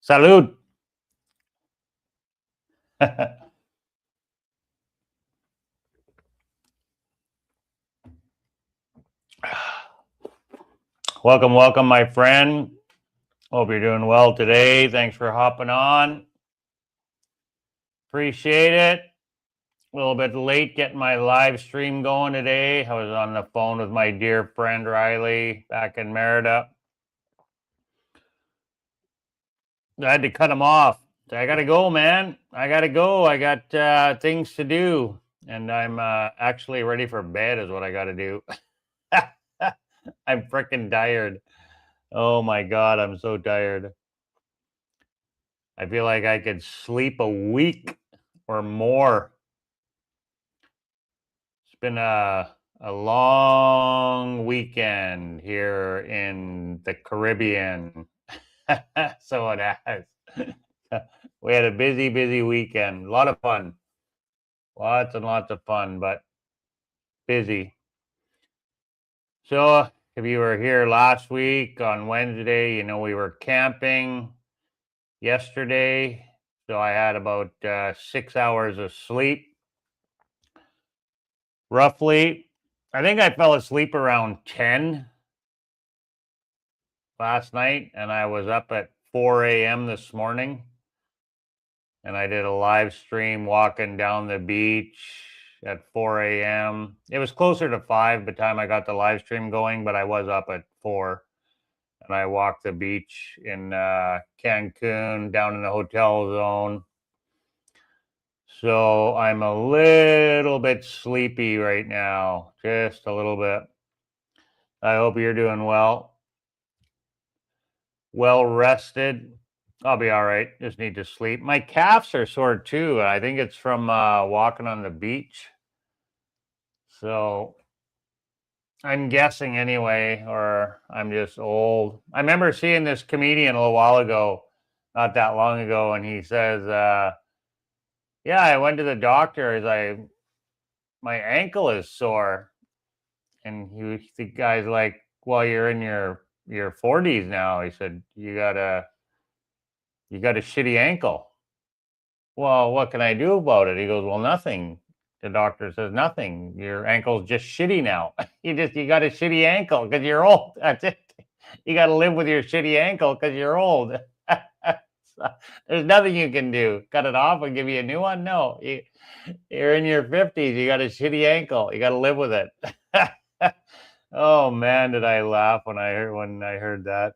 Salud. Welcome, my friend. Hope you're doing well today. Thanks for hopping on. Appreciate it. A little bit late getting my live stream going today. I was on the phone with my dear friend Riley back in Merida. I had to cut him off. I got to go, man. I got to go. I got things to do. And I'm actually ready for bed is what I got to do. I'm freaking tired. Oh my God, I'm so tired. I feel like I could sleep a week or more. It's been a long weekend here in the Caribbean. So it has. We had a busy weekend. A lot of fun. Lots and lots of fun, but busy. So if you were here last week on Wednesday, you know we were camping yesterday. So I had about 6 hours of sleep. Roughly, I think I fell asleep around 10 last night, and I was up at 4 a.m. this morning, and I did a live stream walking down the beach at 4 a.m. It was closer to 5 by the time I got the live stream going, but I was up at 4, and I walked the beach in Cancun down in the hotel zone. So I'm a little bit sleepy right now, just a little bit. I hope you're doing well. Well rested. I'll be all right. Just need to sleep. My calves are sore too. I think it's from walking on the beach. So I'm guessing anyway, or I'm just old. I remember seeing this comedian a little while ago, not that long ago, and he says, yeah, I went to the doctor. He's like, my ankle is sore. And the guy's like, well, you're in your 40s now. He said, you got a shitty ankle. Well, what can I do about it? He goes, well, nothing. The doctor says, nothing. Your ankle's just shitty now. You got a shitty ankle because you're old. That's it. You got to live with your shitty ankle because you're old. So, there's nothing you can do. Cut it off and give you a new one? No. You're in your 50s. You got a shitty ankle. You got to live with it. Oh man, did I laugh when I heard that.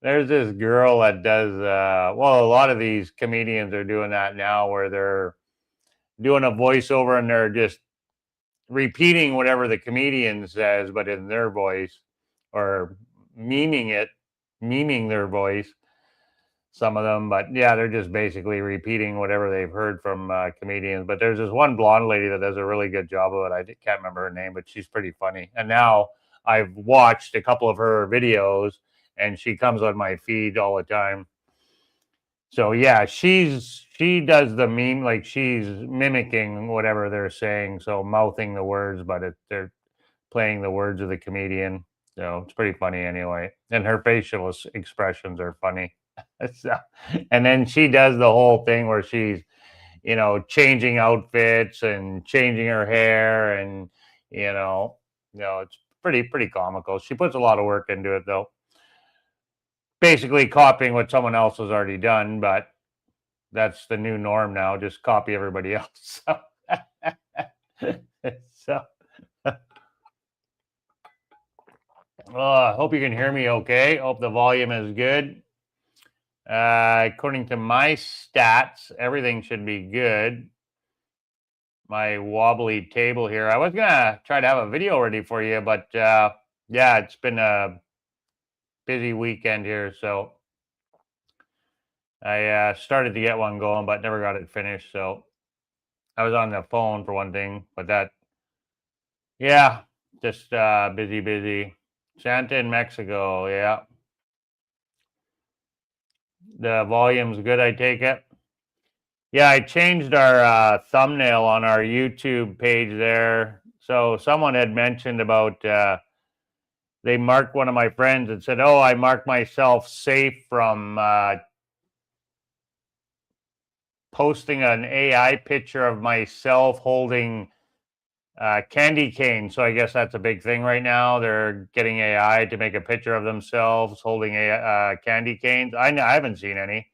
There's this girl that does well, a lot of these comedians are doing that now where they're doing a voiceover and they're just repeating whatever the comedian says, but in their voice, or miming their voice, some of them. But yeah, they're just basically repeating whatever they've heard from comedians. But there's this one blonde lady that does a really good job of it. I can't remember her name, but she's pretty funny. And now I've watched a couple of her videos, and she comes on my feed all the time. So yeah, she does the meme, like she's mimicking whatever they're saying, so mouthing the words, but they're playing the words of the comedian. So it's pretty funny anyway. And her facial expressions are funny. So, and then she does the whole thing where she's, changing outfits and changing her hair, and it's pretty comical. She puts a lot of work into it though. Basically copying what someone else has already done, but that's the new norm now. Just copy everybody else. So I hope you can hear me okay. Hope the volume is good. According to my stats, everything should be good. My wobbly table here. I was gonna try to have a video ready for you, but yeah, it's been a busy weekend here, so I started to get one going, but never got it finished. So I was on the phone for one thing, but just busy. Santa in Mexico, yeah. The volume's good, I take it. Yeah, I changed our thumbnail on our YouTube page there. So someone had mentioned about they marked one of my friends and said, oh, I marked myself safe from posting an AI picture of myself holding candy cane. So I guess that's a big thing right now. They're getting AI to make a picture of themselves holding candy canes. I haven't seen any,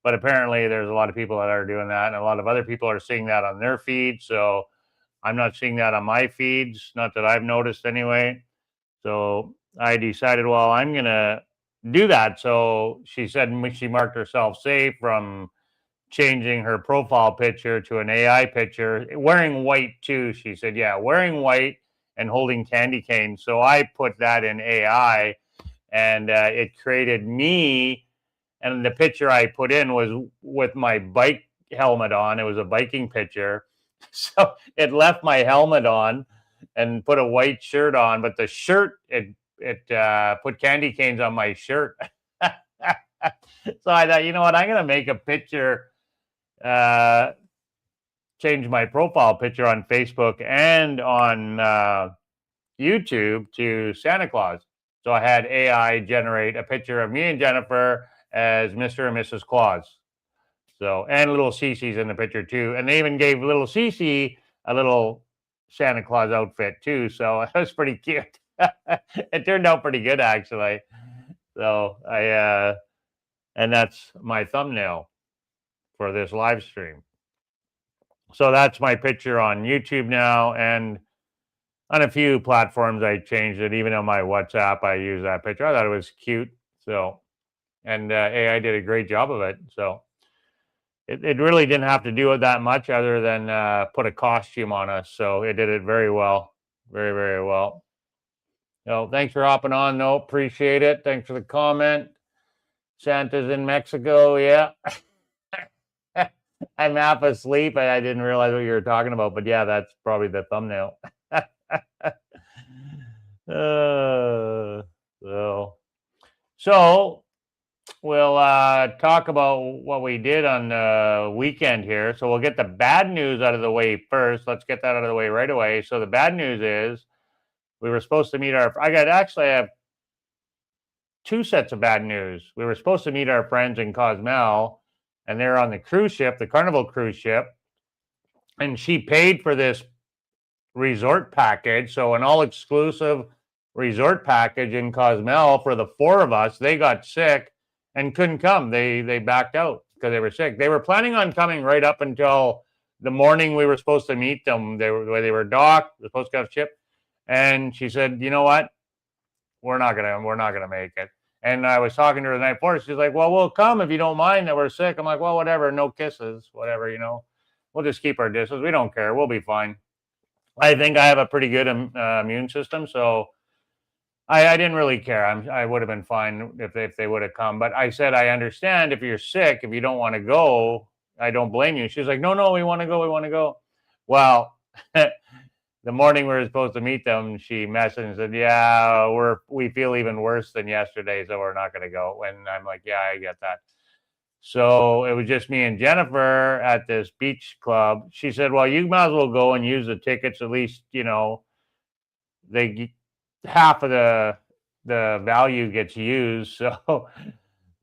but apparently there's a lot of people that are doing that, and a lot of other people are seeing that on their feed. So I'm not seeing that on my feeds, not that I've noticed anyway. So I decided, well, I'm gonna do that. So she said she marked herself safe from changing her profile picture to an AI picture, wearing white too. She said, yeah, wearing white and holding candy cane. So I put that in AI, and it created me. And the picture I put in was with my bike helmet on. It was a biking picture. So it left my helmet on and put a white shirt on, but the shirt, it put candy canes on my shirt. So I thought, you know what, I'm going to make a picture, change my profile picture on Facebook and on YouTube to Santa Claus. So I had AI generate a picture of me and Jennifer as Mr. and Mrs. Claus. So, and little Cece's in the picture too. And they even gave little Cece a little Santa Claus outfit too. So it was pretty cute. It turned out pretty good actually. So and that's my thumbnail for this live stream. So that's my picture on YouTube now, and on a few platforms I changed it. Even on my WhatsApp, I use that picture. I thought it was cute. So, and AI did a great job of it. So it really didn't have to do it that much other than put a costume on us. So it did it very well. Very, very well. So thanks for hopping on, though. Appreciate it. Thanks for the comment. Santa's in Mexico. Yeah. I'm half asleep. I didn't realize what you were talking about, but yeah, that's probably the thumbnail. So we'll talk about what we did on the weekend here. So we'll get the bad news out of the way first. Let's get that out of the way right away. So the bad news is we were supposed to meet I have two sets of bad news. We were supposed to meet our friends in Cozumel, and they're on the cruise ship, the Carnival cruise ship. And she paid for this resort package. So an all-exclusive resort package in Cozumel for the four of us. They got sick and couldn't come. They backed out because they were sick. They were planning on coming right up until the morning we were supposed to meet them. They were docked. They're supposed to have ship. And she said, you know what? We're not gonna make it. And I was talking to her the night before. She's like, well, we'll come if you don't mind that we're sick. I'm like, well, whatever, no kisses, whatever, we'll just keep our distance. We don't care. We'll be fine. I think I have a pretty good immune system, so I didn't really care. I would have been fine if they would have come. But I said, I understand if you're sick, if you don't want to go, I don't blame you. She's like, no, we want to go. We want to go. Well, the morning we were supposed to meet them, she messaged and said, yeah, we feel even worse than yesterday, so we're not going to go. And I'm like, yeah, I get that. So it was just me and Jennifer at this beach club. She said, well, you might as well go and use the tickets. At least, half of the value gets used.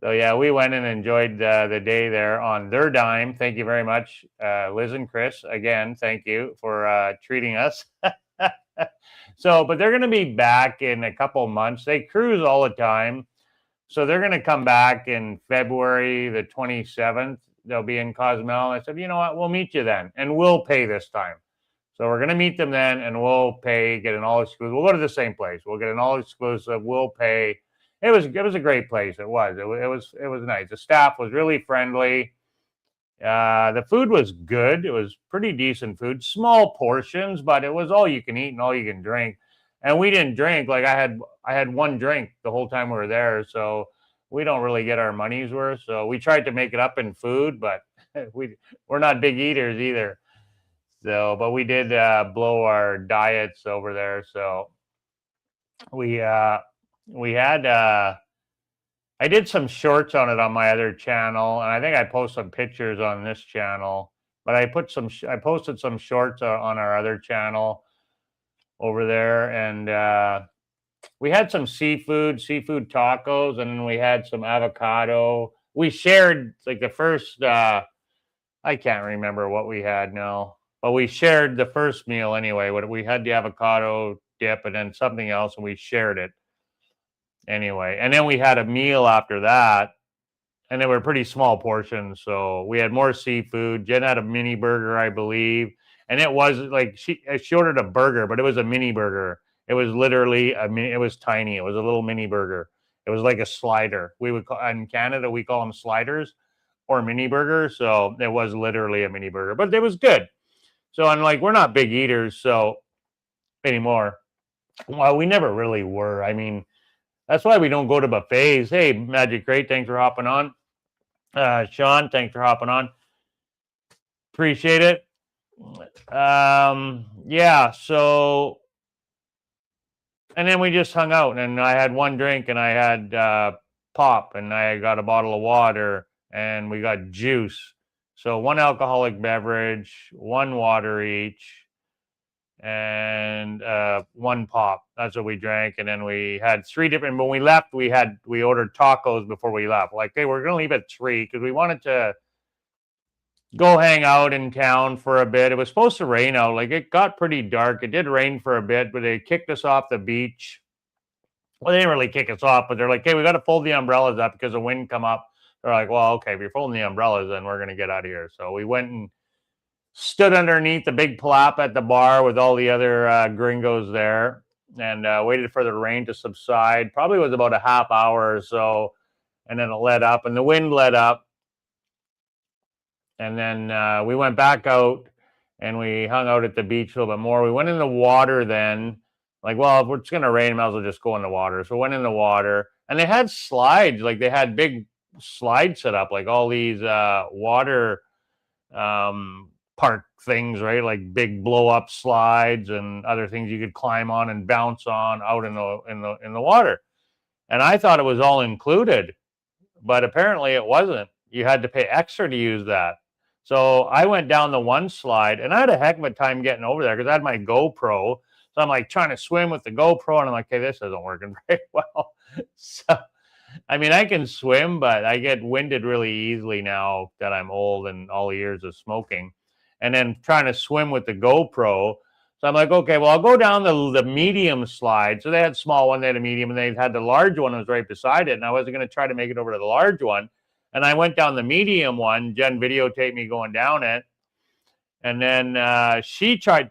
So yeah, we went and enjoyed the day there on their dime. Thank you very much, Liz and Chris. Again, thank you for treating us. But they're going to be back in a couple months. They cruise all the time. So they're going to come back in February the 27th. They'll be in Cozumel. I said, you know what? We'll meet you then, and we'll pay this time. So we're going to meet them then, and we'll pay, get an all-exclusive. We'll go to the same place. We'll get an all-exclusive. We'll pay. It was a great place. It was nice. The staff was really friendly. The food was good. It was pretty decent food. Small portions, but it was all you can eat and all you can drink. And we didn't drink. Like I had one drink the whole time we were there, so we don't really get our money's worth. So we tried to make it up in food, but we're not big eaters either. So, but we did blow our diets over there. So we had I did some shorts on it on my other channel, and I think I posted some pictures on this channel. But I posted some shorts on our other channel over there, and we had some seafood tacos, and we had some avocado. We shared like the first I can't remember what we had now, but we shared the first meal anyway. We had the avocado dip and then something else, and we shared it anyway. And then we had a meal after that, and they were pretty small portions. So we had more seafood. Jen had a mini burger, I believe, and it was like she ordered a burger, but it was a mini burger. It was literally it was tiny. It was a little mini burger. It was like a slider. We would call in Canada we call them sliders or mini burgers. So it was literally a mini burger, but it was good. So I'm like, we're not big eaters, so anymore. Well, we never really were. I mean, that's why we don't go to buffets. Hey, Magic Crate, thanks for hopping on. Sean, thanks for hopping on. Appreciate it. Yeah, so and then we just hung out, and I had one drink, and I had pop, and I got a bottle of water, and we got juice. So one alcoholic beverage, one water each, and one pop. That's what we drank, and then we had 3 different. When we left, we ordered tacos before we left. Like, hey, we're gonna leave at 3 because we wanted to go hang out in town for a bit. It was supposed to rain out. Like, it got pretty dark. It did rain for a bit, but they kicked us off the beach. Well, they didn't really kick us off, but they're like, hey, we got to fold the umbrellas up because the wind come up. They're like, well, okay, if you're folding the umbrellas, then we're going to get out of here. So we went and stood underneath the big palapa at the bar with all the other gringos there and waited for the rain to subside. Probably was about a half hour or so. And then it let up and the wind let up. And then we went back out and we hung out at the beach a little bit more. We went in the water then. Like, well, if it's going to rain, I might as well just go in the water. So we went in the water. And they had slides. Like, they had big slides set up. Like, all these water park things, right? Like big blow-up slides and other things you could climb on and bounce on out in the water. And I thought it was all included. But apparently it wasn't. You had to pay extra to use that. So I went down the one slide, and I had a heck of a time getting over there because I had my GoPro. So I'm like trying to swim with the GoPro, and I'm like, hey, this isn't working very well. So, I mean, I can swim, but I get winded really easily now that I'm old and all the years of smoking. And then trying to swim with the GoPro. So I'm like, okay, well, I'll go down the medium slide. So they had small one, they had a medium, and they had the large one that was right beside it. And I wasn't going to try to make it over to the large one. And I went down the medium one. Jen videotaped me going down it. And then she did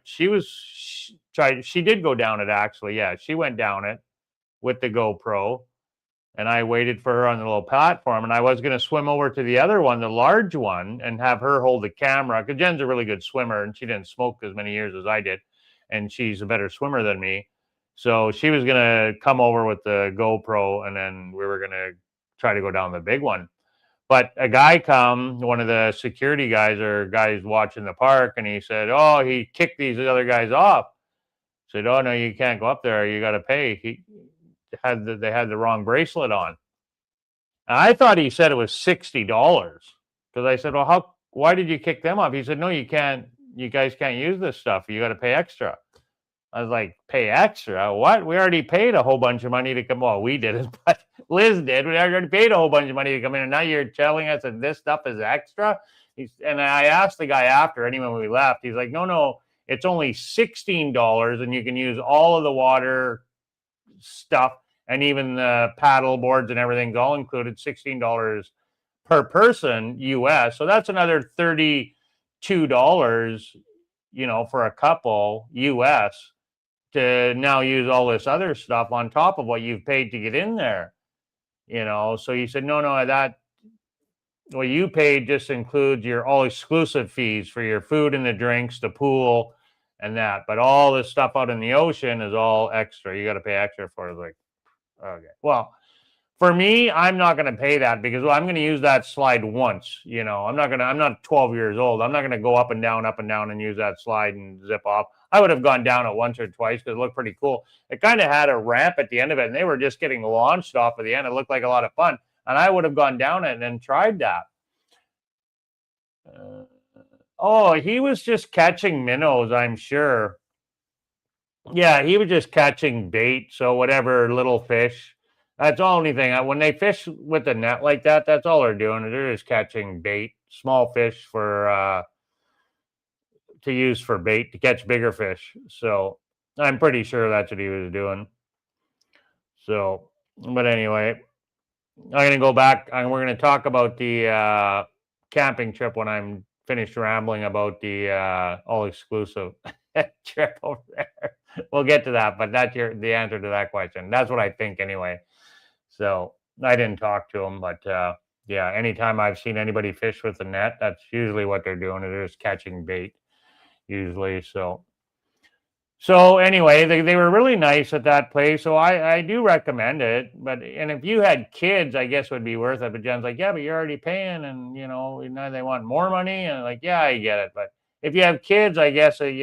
go down it, actually. Yeah, she went down it with the GoPro. And I waited for her on the little platform. And I was going to swim over to the other one, the large one, and have her hold the camera. Because Jen's a really good swimmer, and she didn't smoke as many years as I did. And she's a better swimmer than me. So she was going to come over with the GoPro, and then we were going to try to go down the big one. But a guy one of the security guys or guys watching the park, and he said, oh, he kicked these other guys off. I said, oh, no, you can't go up there. You got to pay. They had the wrong bracelet on. And I thought he said it was $60 because I said, well, why did you kick them off? He said, no, you can't. You guys can't use this stuff. You got to pay extra. I was like, pay extra? What? We already paid a whole bunch of money to come. Well, we didn't, but Liz did. We already paid a whole bunch of money to come in. And now you're telling us that this stuff is extra? And I asked the guy after, anyway, when we left, he's like, no, it's only $16 and you can use all of the water stuff and even the paddle boards and everything's all included, $16 per person US. So that's another $32, for a couple US to now use all this other stuff on top of what you've paid to get in there. So he said, no, that what you paid just includes your all exclusive fees for your food and the drinks, the pool and that. But all this stuff out in the ocean is all extra. You got to pay extra for it. Like, okay. Well, for me, I'm not going to pay that because I'm going to use that slide once. I'm not 12 years old. I'm not going to go up and down and use that slide and zip off. I would have gone down it once or twice because it looked pretty cool. It kind of had a ramp at the end of it, and they were just getting launched off at the end. It looked like a lot of fun, and I would have gone down it and then tried that. He was just catching minnows, I'm sure. Yeah, he was just catching bait, so whatever little fish. That's the only thing. When they fish with a net like that, that's all they're doing. They're just catching bait, small fish for to use for bait to catch bigger fish. So I'm pretty sure that's what he was doing. So, but anyway, I'm gonna go back and we're gonna talk about the camping trip when I'm finished rambling about the all exclusive trip over there. We'll get to that, but that's the answer to that question. That's what I think anyway. So I didn't talk to him, but yeah, anytime I've seen anybody fish with a net, that's usually what they're doing. They're just catching bait usually. So anyway, they were really nice at that place. So I do recommend it. But and if you had kids, I guess it would be worth it. But Jen's like, yeah, but you're already paying, and now they want more money, and like, yeah, I get it. But if you have kids, I guess it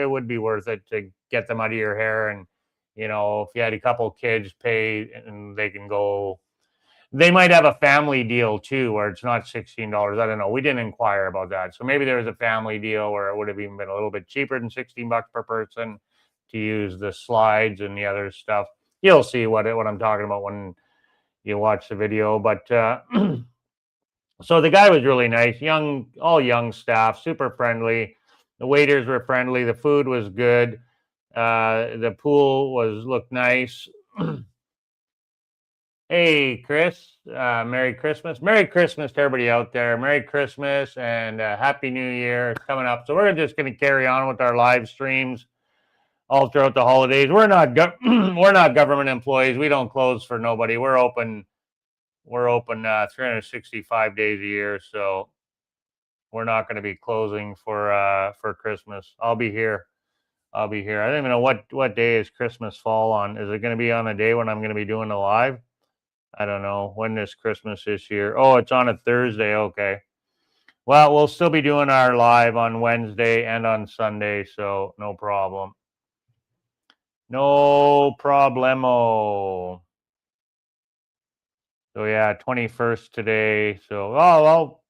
would be worth it to get them out of your hair, and if you had a couple kids, pay, and they can go. They might have a family deal too, where it's not $16. I don't know. We didn't inquire about that. So maybe there was a family deal where it would have even been a little bit cheaper than $16 per person to use the slides and the other stuff. You'll see what I'm talking about when you watch the video. But so the guy was really nice, all young staff, super friendly. The waiters were friendly. The food was good. The pool looked nice. Hey, Chris, Merry Christmas. Merry Christmas to everybody out there. Merry Christmas and Happy New Year. It's coming up. So we're just going to carry on with our live streams all throughout the holidays. We're not we're not government employees. We don't close for nobody. We're open 365 days a year. So we're not going to be closing for Christmas. I'll be here. I don't even know what day is Christmas fall on. Is it going to be on a day when I'm going to be doing the live? I don't know when this Christmas this year. Oh, it's on a Thursday. Okay. Well, we'll still be doing our live on Wednesday and on Sunday, so no problem. No problemo. So yeah, 21st today. So well,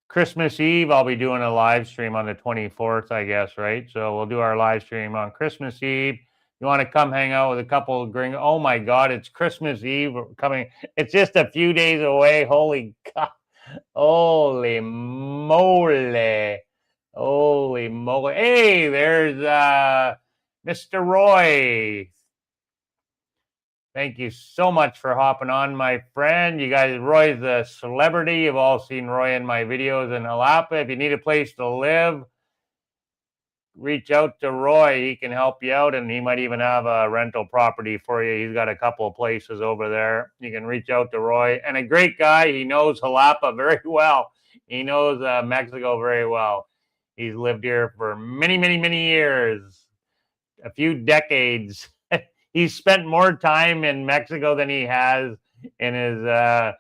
Christmas Eve I'll be doing a live stream on the 24th, I guess, right? So we'll do our live stream on Christmas Eve. You want to come hang out with a couple of gringos? Oh my God, it's Christmas Eve coming. It's just a few days away. Holy God. Holy moly. Holy moly. Hey, there's Mr. Roy. Thank you so much for hopping on, my friend. You guys, Roy's a celebrity. You've all seen Roy in my videos in Jalapa. If you need a place to live, reach out to Roy. He can help you out, and he might even have a rental property for you. He's got a couple of places over there. You can reach out to Roy. And a great guy. He knows Jalapa very well. He knows Mexico very well. He's lived here for many, many, many years, a few decades. He's spent more time in Mexico than he has in his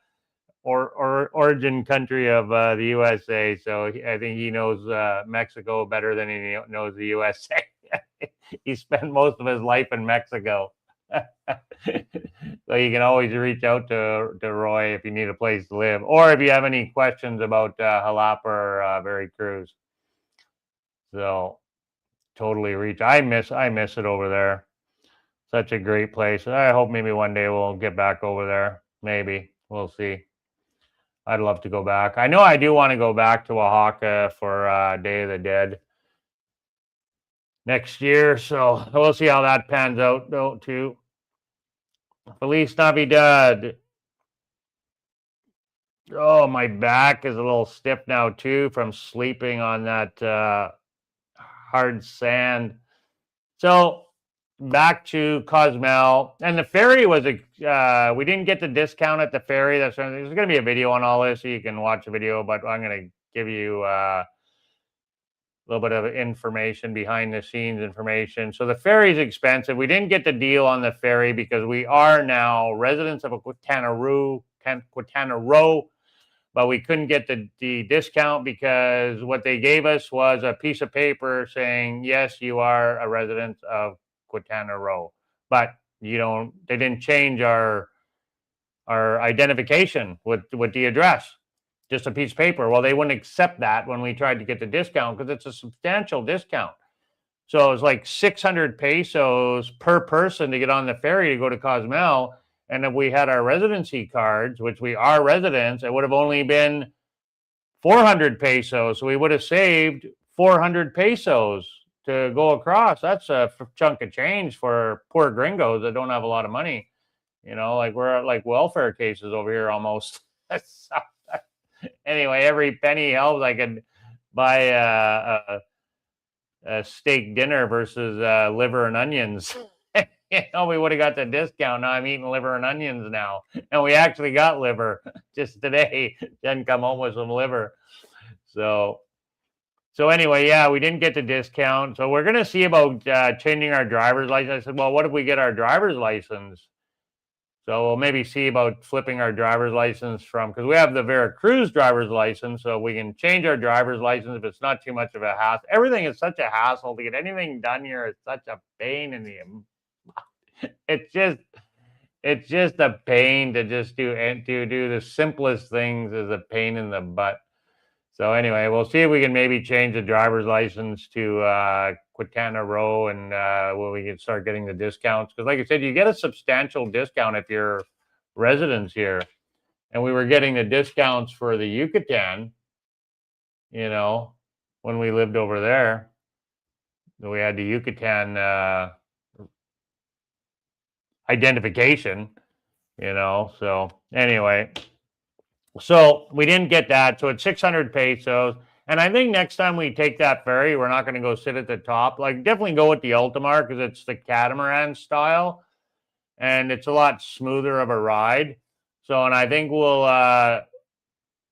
origin country of the USA. So I think he knows Mexico better than he knows the USA. He spent most of his life in Mexico. So you can always reach out to Roy if you need a place to live, or if you have any questions about Jalapa or Veracruz. So totally reach. I miss it over there. Such a great place. I hope maybe one day we'll get back over there. Maybe. We'll see. I'd love to go back. I know I do want to go back to Oaxaca for Day of the Dead next year. So we'll see how that pans out, though, too. Feliz Navidad. Oh, my back is a little stiff now, too, from sleeping on that hard sand. So back to Cozumel, and the ferry was we didn't get the discount at the ferry. There's going to be a video on all this, so you can watch the video, but I'm going to give you a little bit of information, behind the scenes information. So the ferry is expensive. We didn't get the deal on the ferry because we are now residents of Quintana Roo, but we couldn't get the discount because what they gave us was a piece of paper saying, yes, you are a resident of Quintana Roo, but they didn't change our identification with the address, just a piece of paper. Well, they wouldn't accept that when we tried to get the discount because it's a substantial discount. So it was like 600 pesos per person to get on the ferry to go to Cozumel. And if we had our residency cards, which we are residents, it would have only been 400 pesos. So we would have saved 400 pesos to go across. That's a chunk of change for poor gringos that don't have a lot of money. You know, like we're like welfare cases over here almost. Anyway, every penny helps. I could buy a steak dinner versus liver and onions. You know, we would have got the discount. Now I'm eating liver and onions now. And we actually got liver just today. Didn't come home with some liver. So anyway, yeah, we didn't get the discount. So we're going to see about changing our driver's license. I said, well, what if we get our driver's license? So we'll maybe see about flipping our driver's license from, because we have the Veracruz driver's license, so we can change our driver's license if it's not too much of a hassle. Everything is such a hassle to get anything done here. It's such a pain in the. It's just a pain to just do the simplest things is a pain in the butt. So anyway, we'll see if we can maybe change the driver's license to Quintana Roo, and where we can start getting the discounts. Because like I said, you get a substantial discount if you're residents here. And we were getting the discounts for the Yucatan, you know, when we lived over there. We had the Yucatan identification, you know. So anyway. So we didn't get that. So it's 600 pesos. And I think next time we take that ferry, we're not going to go sit at the top. Like, definitely go with the Ultimar because it's the catamaran style. And it's a lot smoother of a ride. So, and I think we'll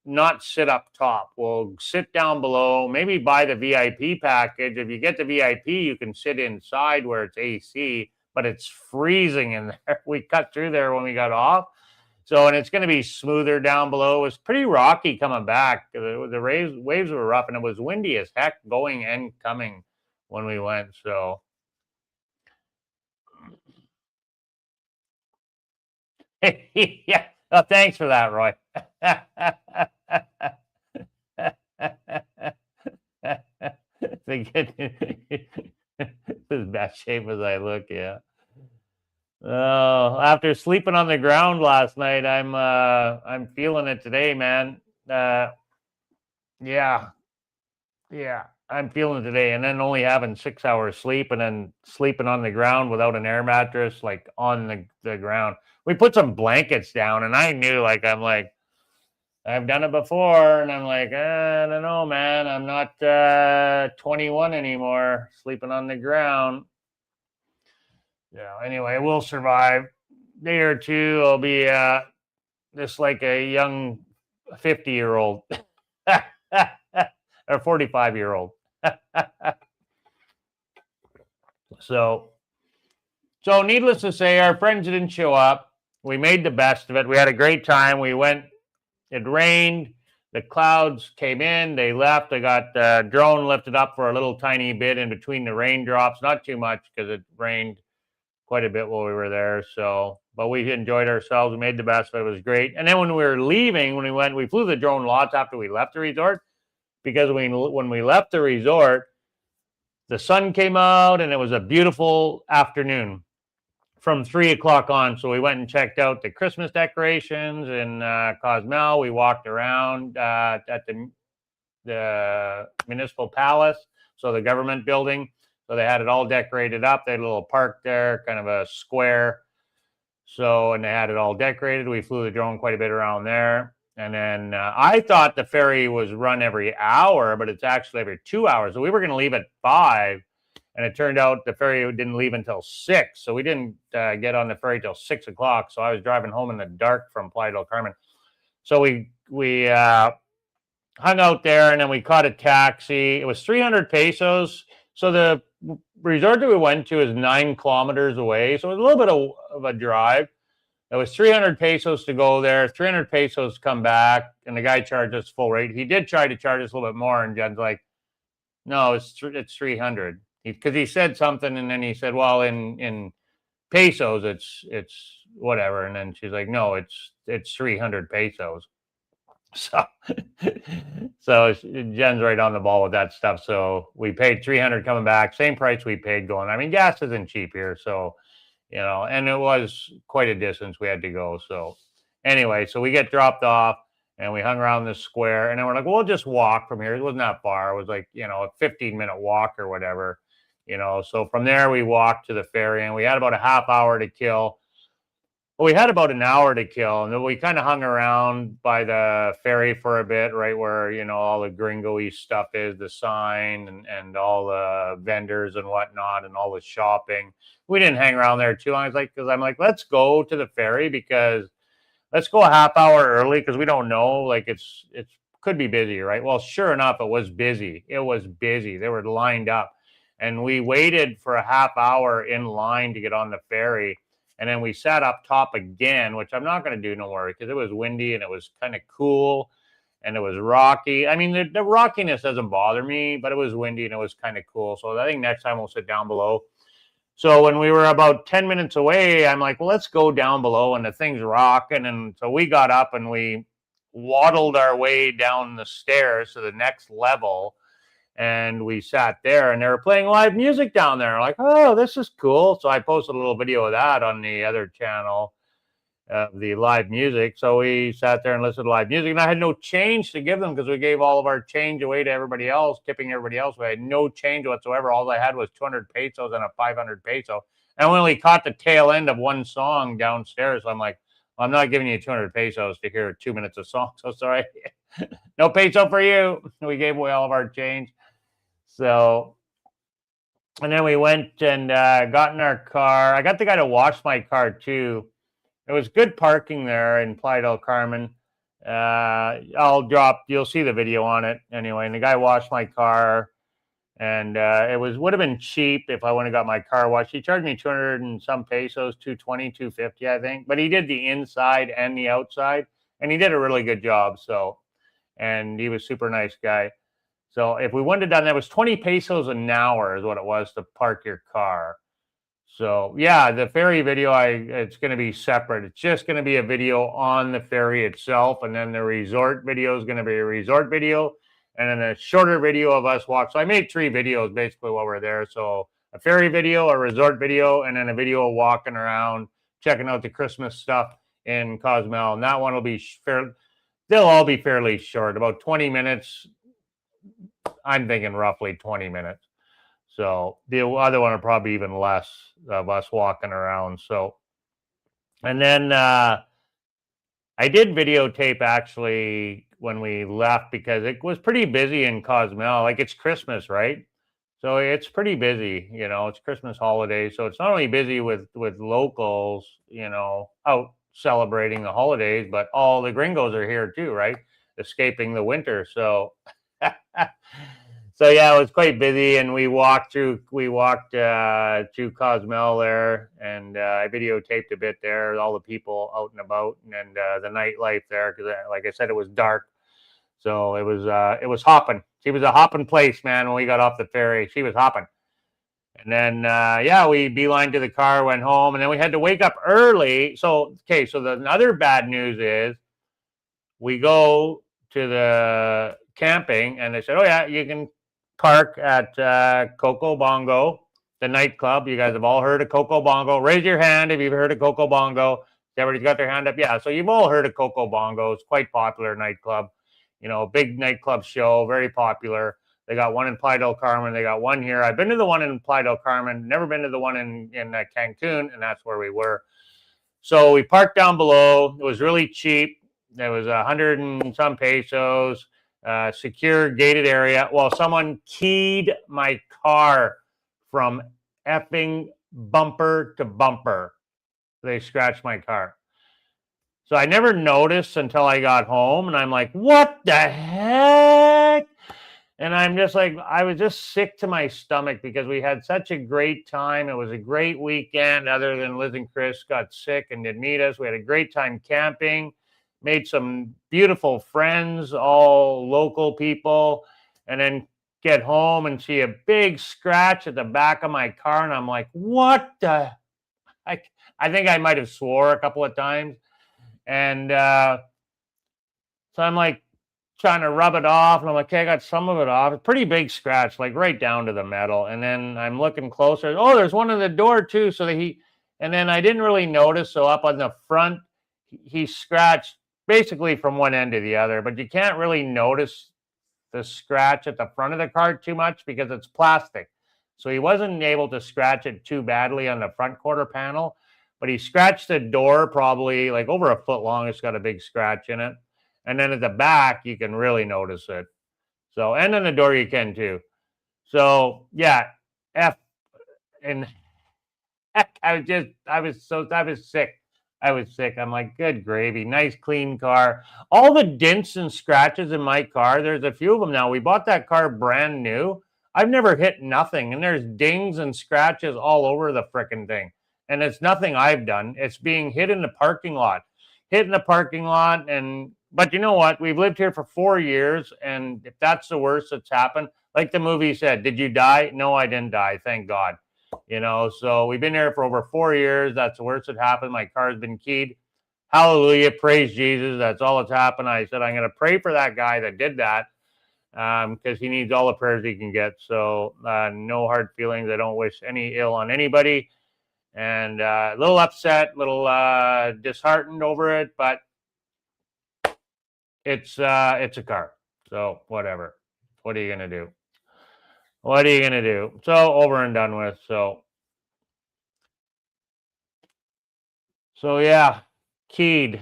not sit up top. We'll sit down below, maybe buy the VIP package. If you get the VIP, you can sit inside where it's AC, but it's freezing in there. We cut through there when we got off. So, and it's going to be smoother down below. It was pretty rocky coming back. The waves were rough, and it was windy as heck going and coming when we went. So, yeah. Oh, thanks for that, Roy. As bad shape as I look, yeah. After sleeping on the ground last night, I'm feeling it today, man. Yeah, I'm feeling it today. And then only having 6 hours sleep, and then sleeping on the ground without an air mattress, like on the ground. We put some blankets down, and I knew, like, I'm like, I've done it before, and I'm like, I don't know, man. I'm not 21 anymore, sleeping on the ground. Yeah, anyway, we'll survive. A day or two, I'll be just like a young 50-year-old or 45-year-old. So needless to say, our friends didn't show up. We made the best of it. We had a great time. We went, it rained. The clouds came in, they left. I got the drone lifted up for a little tiny bit in between the raindrops. Not too much because it rained quite a bit while we were there. So, but we enjoyed ourselves. We made the best of it. It was great. And then when we were leaving, we flew the drone lots after we left the resort, because when we left the resort, the sun came out and it was a beautiful afternoon from 3 o'clock on. So we went and checked out the Christmas decorations in Cozumel. We walked around at the municipal palace, so the government building. So they had it all decorated up. They had a little park there, kind of a square. So, and they had it all decorated. We flew the drone quite a bit around there. And then I thought the ferry was run every hour, but it's actually every 2 hours. So we were going to leave at 5. And it turned out the ferry didn't leave until 6. So we didn't get on the ferry till 6 o'clock. So I was driving home in the dark from Playa del Carmen. So we hung out there, and then we caught a taxi. It was 300 pesos. So the resort that we went to is 9 kilometers away. So it was a little bit of a drive. It was 300 pesos to go there, 300 pesos to come back. And the guy charged us full rate. He did try to charge us a little bit more. And Jen's like, no, it's 300. Because he said something, and then he said, well, in pesos, it's whatever. And then she's like, no, it's 300 pesos. So Jen's right on the ball with that stuff. So we paid 300 coming back, same price we paid going. I mean, gas isn't cheap here. So and it was quite a distance we had to go. So anyway, so we get dropped off and we hung around this square, and then we're like, we'll just walk from here. It wasn't that far. It was like, a 15-minute walk or whatever, So from there we walked to the ferry, and we had about a half hour to kill. Well, we had about an hour to kill, and then we kind of hung around by the ferry for a bit, right where, all the gringo-y stuff is, the sign and all the vendors and whatnot and all the shopping. We didn't hang around there too long. Because I'm like, let's go to the ferry, because let's go a half hour early, because we don't know, like it's could be busy, right? Well, sure enough, it was busy. It was busy. They were lined up, and we waited for a half hour in line to get on the ferry. And then we sat up top again, which I'm not going to do no more, because it was windy and it was kind of cool and it was rocky. I mean, the rockiness doesn't bother me, but it was windy and it was kind of cool. So I think next time we'll sit down below. So when we were about 10 minutes away, I'm like, well, let's go down below, and the thing's rocking. And so we got up and we waddled our way down the stairs to the next level. And we sat there, and they were playing live music down there. Like, oh, this is cool. So I posted a little video of that on the other channel, the live music. So we sat there and listened to live music, and I had no change to give them, because we gave all of our change away to everybody else, tipping everybody else. We had no change whatsoever. All I had was 200 pesos and a 500 peso. And we only caught the tail end of one song downstairs. So I'm like, well, I'm not giving you 200 pesos to hear 2 minutes of song. So sorry. No peso for you. We gave away all of our change. So, and then we went and got in our car. I got the guy to wash my car too. It was good parking there in Playa del Carmen. You'll see the video on it anyway. And the guy washed my car, and would have been cheap if I wouldn't have got my car washed. He charged me 200 and some pesos, 220, 250, I think. But he did the inside and the outside, and he did a really good job. So, and he was a super nice guy. So if we wouldn't have done that, it was 20 pesos an hour is what it was to park your car. So yeah, the ferry video, it's going to be separate. It's just going to be a video on the ferry itself. And then the resort video is going to be a resort video. And then a shorter video of us walk. So I made 3 videos basically while we're there. So a ferry video, a resort video, and then a video of walking around, checking out the Christmas stuff in Cozumel. And that one will be they'll all be fairly short, about 20 minutes. I'm thinking roughly 20 minutes. So the other one will probably even less of us walking around. So, and then I did videotape actually when we left, because it was pretty busy in Cozumel. Like, it's Christmas, right? So it's pretty busy, it's Christmas holiday. So it's not only busy with locals, out celebrating the holidays, but all the gringos are here too, right? Escaping the winter. So so yeah, it was quite busy, and we walked through Cozumel there, and I videotaped a bit there, all the people out and about, and the nightlife there, because like I said, it was dark. So it was hopping. She was a hopping place, man. When we got off the ferry, she was hopping. And then we beeline to the car, went home, and then we had to wake up early. So the other bad news is we go to the camping, and they said, oh yeah, you can park at Coco Bongo, the nightclub. You guys have all heard of Coco Bongo. Raise your hand if you've heard of Coco Bongo. Everybody's got their hand up. Yeah, so you've all heard of Coco Bongo. It's quite popular nightclub. Big nightclub show, very popular. They got one in Playa del Carmen. They got one here. I've been to the one in Playa del Carmen. Never been to the one in Cancun, and that's where we were. So we parked down below. It was really cheap. There was 100 and some pesos. Secure gated area. Well, someone keyed my car from effing bumper to bumper. They scratched my car. So I never noticed until I got home, and I'm like, what the heck? And I'm just like, I was just sick to my stomach, because we had such a great time. It was a great weekend, other than Liz and Chris got sick and didn't meet us. We had a great time camping. Made some beautiful friends, all local people, and then get home and see a big scratch at the back of my car. And I'm like, what the? I think I might have swore a couple of times. And so I'm like trying to rub it off. And I'm like, okay, I got some of it off. A pretty big scratch, like right down to the metal. And then I'm looking closer. Oh, there's one in the door too. So he And then I didn't really notice. So up on the front, he scratched basically from one end to the other, but you can't really notice the scratch at the front of the car too much because it's plastic. So he wasn't able to scratch it too badly on the front quarter panel, but he scratched the door probably like over a foot long. It's got a big scratch in it. And then at the back, you can really notice it. So, and on the door you can too. So yeah, F and heck, I was sick. I was sick. I'm like, good gravy, nice clean car. All the dents and scratches in my car, there's a few of them now. We bought that car brand new. I've never hit nothing, and there's dings and scratches all over the frickin' thing. And it's nothing I've done. It's being hit in the parking lot. Hit in the parking lot, and but you know what? We've lived here for 4 years, and if that's the worst that's happened, like the movie said, did you die? No, I didn't die. Thank God. You know, so we've been here for over 4 years. That's the worst that happened. My car's been keyed. Hallelujah. Praise Jesus. That's all that's happened. I said, I'm going to pray for that guy that did that because he needs all the prayers he can get. So no hard feelings. I don't wish any ill on anybody. And a little upset, a little disheartened over it, but it's a car. So whatever. What are you going to do? What are you going to do? So over and done with. So yeah, keyed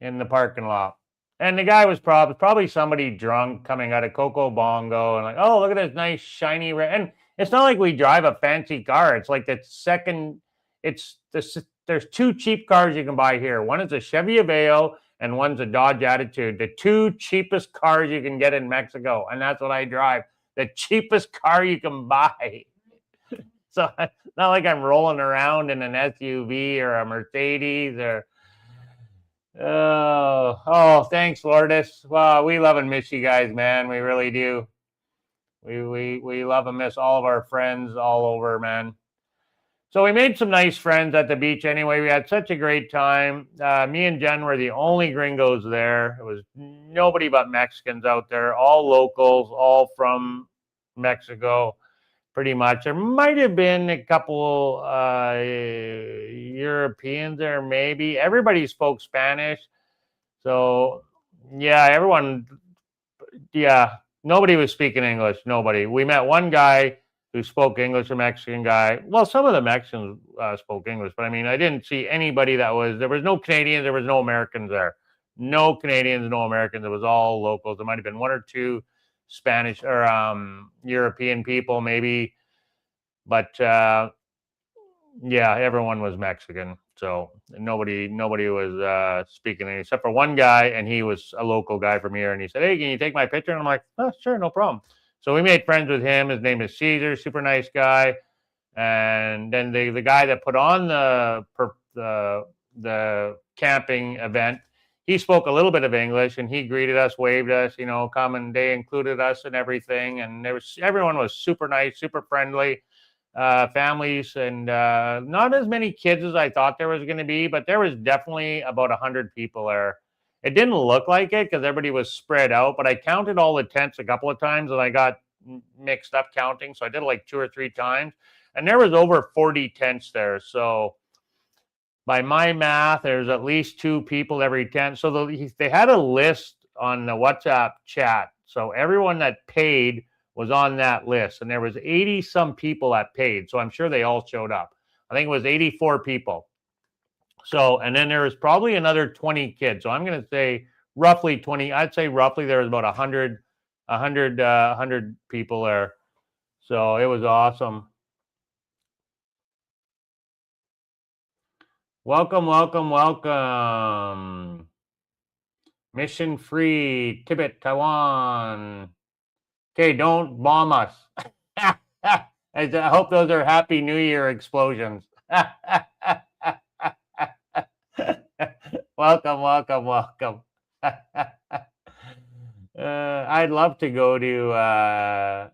in the parking lot. And the guy was probably somebody drunk coming out of Coco Bongo and like, oh, look at this nice shiny red. And it's not like we drive a fancy car. It's like the second, there's two cheap cars you can buy here. One is a Chevy Aveo and one's a Dodge Attitude. The two cheapest cars you can get in Mexico. And that's what I drive. The cheapest car you can buy. So it's not like I'm rolling around in an SUV or a Mercedes or thanks, Lourdes. Well, we love and miss you guys, man. We really do. We love and miss all of our friends all over, man. So we made some nice friends at the beach anyway. We had such a great time. Me and Jen were the only gringos there. It was nobody but Mexicans out there, all locals, all from Mexico. Pretty much. There might have been a couple Europeans there, maybe. Everybody spoke Spanish. So, yeah, nobody was speaking English. Nobody. We met one guy who spoke English, a Mexican guy. Well, some of the Mexicans spoke English, but I mean, I didn't see anybody there was no Canadians, there was no Americans there. No Canadians, no Americans. It was all locals. There might have been one or two Spanish or European people, maybe. But yeah, everyone was Mexican. So nobody was speaking except for one guy, and he was a local guy from here. And he said, hey, can you take my picture? And I'm like, oh, sure, no problem. So we made friends with him. His name is Cece, super nice guy. And then the guy that put on the camping event, he spoke a little bit of English, and he greeted us, waved us, come, and they included us and everything. And everyone was super nice, super friendly. Families and not as many kids as I thought there was going to be, but there was definitely about 100 people there. It didn't look like it because everybody was spread out, but I counted all the tents a couple of times and I got mixed up counting. So I did it like 2 or 3 times, and there was over 40 tents there. So by my math, there's at least 2 people every tent. So they had a list on the WhatsApp chat. So everyone that paid was on that list, and there was 80 some people that paid. So I'm sure they all showed up. I think it was 84 people. So, and then there was probably another 20 kids. So I'm going to say roughly 20. I'd say roughly there was about 100 people there. So it was awesome. Welcome. Mission free, Tibet, Taiwan. Okay, don't bomb us. I hope those are Happy New Year explosions. Welcome. I'd love to go to,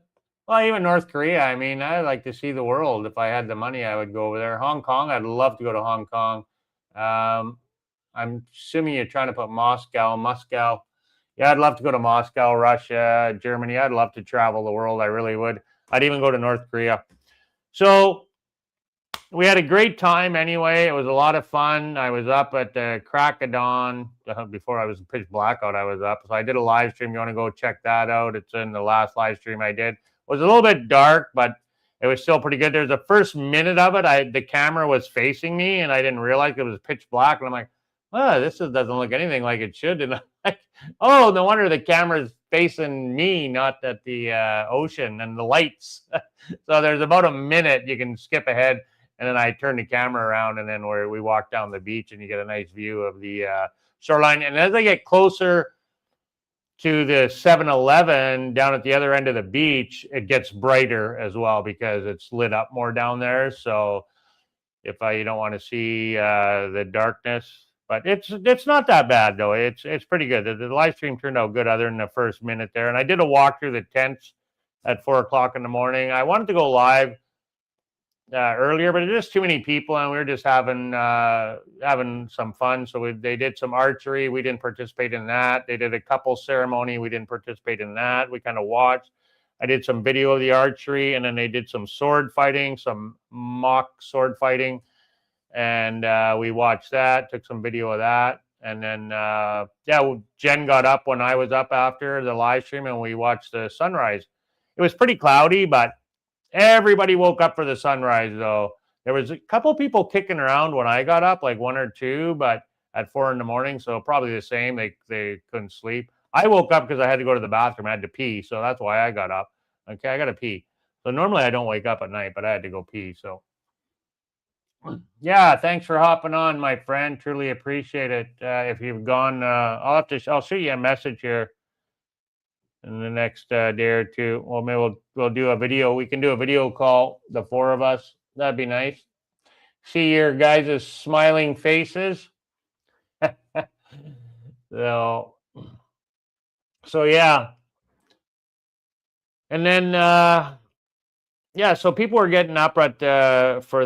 even North Korea. I mean, I'd like to see the world. If I had the money, I would go over there. Hong Kong, I'd love to go to Hong Kong. I'm assuming you're trying to put Moscow. Yeah, I'd love to go to Moscow, Russia, Germany. I'd love to travel the world. I really would. I'd even go to North Korea. So we had a great time anyway. It was a lot of fun. I was up at the crack of dawn before I was pitch blackout. I was up, so I did a live stream. You want to go check that out? It's in the last live stream I did. It was a little bit dark, but it was still pretty good. There's the first minute of it. The camera was facing me, and I didn't realize it was pitch black. And I'm like, oh, doesn't look anything like it should. And I'm like, oh, no wonder the camera's facing me, not at the ocean and the lights. So there's about a minute you can skip ahead. And then I turned the camera around, and then we walk down the beach, and you get a nice view of the shoreline. And as I get closer to the 7-Eleven down at the other end of the beach, it gets brighter as well because it's lit up more down there. So if you don't want to see the darkness, but it's not that bad though. It's pretty good. The live stream turned out good other than the first minute there. And I did a walk through the tents at 4 o'clock in the morning. I wanted to go live earlier, but there's just too many people, and we were just having some fun. So they did some archery. We didn't participate in that. They did a couple ceremony. We didn't participate in that. We kind of watched. I did some video of the archery, and then they did some sword fighting, some mock sword fighting, and we watched that. Took some video of that, and then Jen got up when I was up after the live stream, and we watched the sunrise. It was pretty cloudy, but everybody woke up for the sunrise, though. There was a couple people kicking around when I got up, like one or two, but at 4 in the morning, so probably the same. They couldn't sleep. I woke up because I had to go to the bathroom. I had to pee, so that's why I got up. Okay, I got to pee. So normally I don't wake up at night, but I had to go pee. So yeah, thanks for hopping on, my friend. Truly appreciate it. If you've gone, I'll shoot you a message here in the next day or two. Well, maybe we'll do a video. We can do a video call, the four of us. That'd be nice. See your guys' smiling faces. So yeah. And then so people were getting up for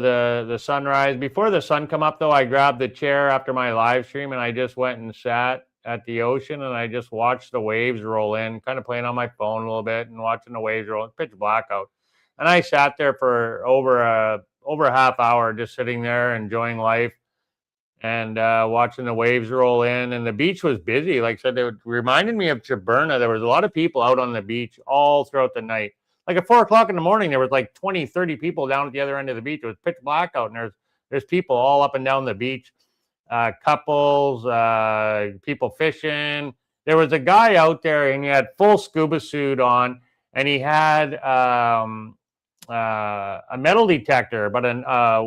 the sunrise. Before the sun come up, though, I grabbed the chair after my live stream, and I just went and sat at the ocean, and I just watched the waves roll in, kind of playing on my phone a little bit and watching the waves roll. Pitch blackout, and I sat there for over a half hour, just sitting there enjoying life and watching the waves roll in. And the beach was busy. Like I said, it reminded me of Jaburna. There was a lot of people out on the beach all throughout the night. Like at 4 o'clock in the morning, there was like 20, 30 people down at the other end of the beach. It was pitch black out, and there's people all up and down the beach, couples, people fishing. There was a guy out there, and he had full scuba suit on, and he had a metal detector, but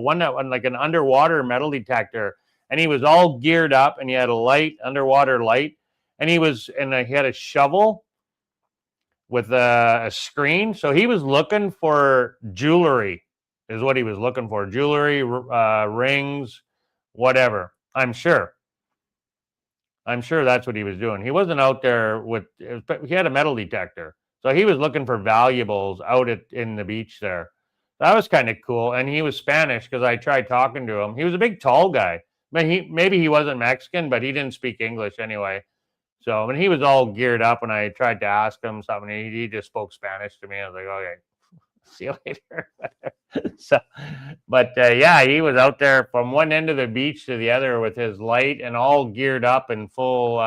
one that like an underwater metal detector, and he was all geared up, and he had a underwater light, and he had a shovel with a screen. So he was looking for jewelry, is what he was looking for. Jewelry, rings, whatever. I'm sure that's what he was doing. He wasn't out there he had a metal detector. So he was looking for valuables out in the beach there. That was kind of cool. And he was Spanish because I tried talking to him. He was a big, tall guy. But maybe he wasn't Mexican, but he didn't speak English anyway. So when he was all geared up, and I tried to ask him something, he just spoke Spanish to me. I was like, okay, see you later. So, but he was out there from one end of the beach to the other with his light and all geared up in full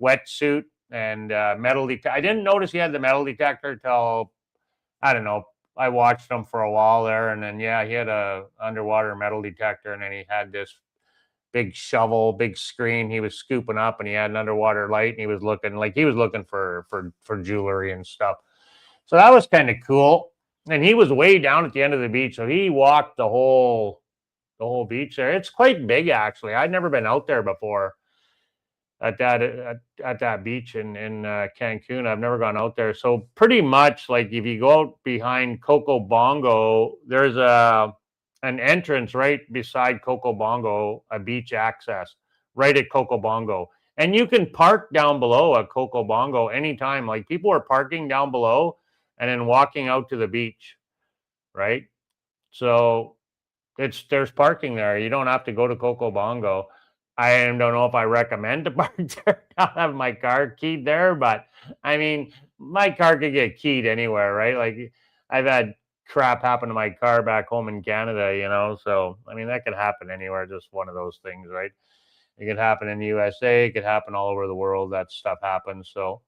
wetsuit and metal detector. I didn't notice he had the metal detector till, I don't know, I watched him for a while there, and then he had a underwater metal detector, and then he had this big shovel, big screen he was scooping up, and he had an underwater light, and he was looking for jewelry and stuff. So that was kind of cool. And he was way down at the end of the beach, so he walked the whole beach there. It's quite big, actually. I'd never been out there before at that beach in Cancun. I've never gone out there. So pretty much, like, if you go out behind Coco Bongo, there's an entrance right beside Coco Bongo, a beach access right at Coco Bongo. And you can park down below at Coco Bongo anytime. Like, people are parking down below and then walking out to the beach, right? So there's parking there. You don't have to go to Coco Bongo. I don't know if I recommend to park there. I have my car keyed there, but I mean, my car could get keyed anywhere, right? Like, I've had crap happened to my car back home in Canada, you know. So I mean, that could happen anywhere. Just one of those things, right? It could happen in the USA. It could happen all over the world. That stuff happens. So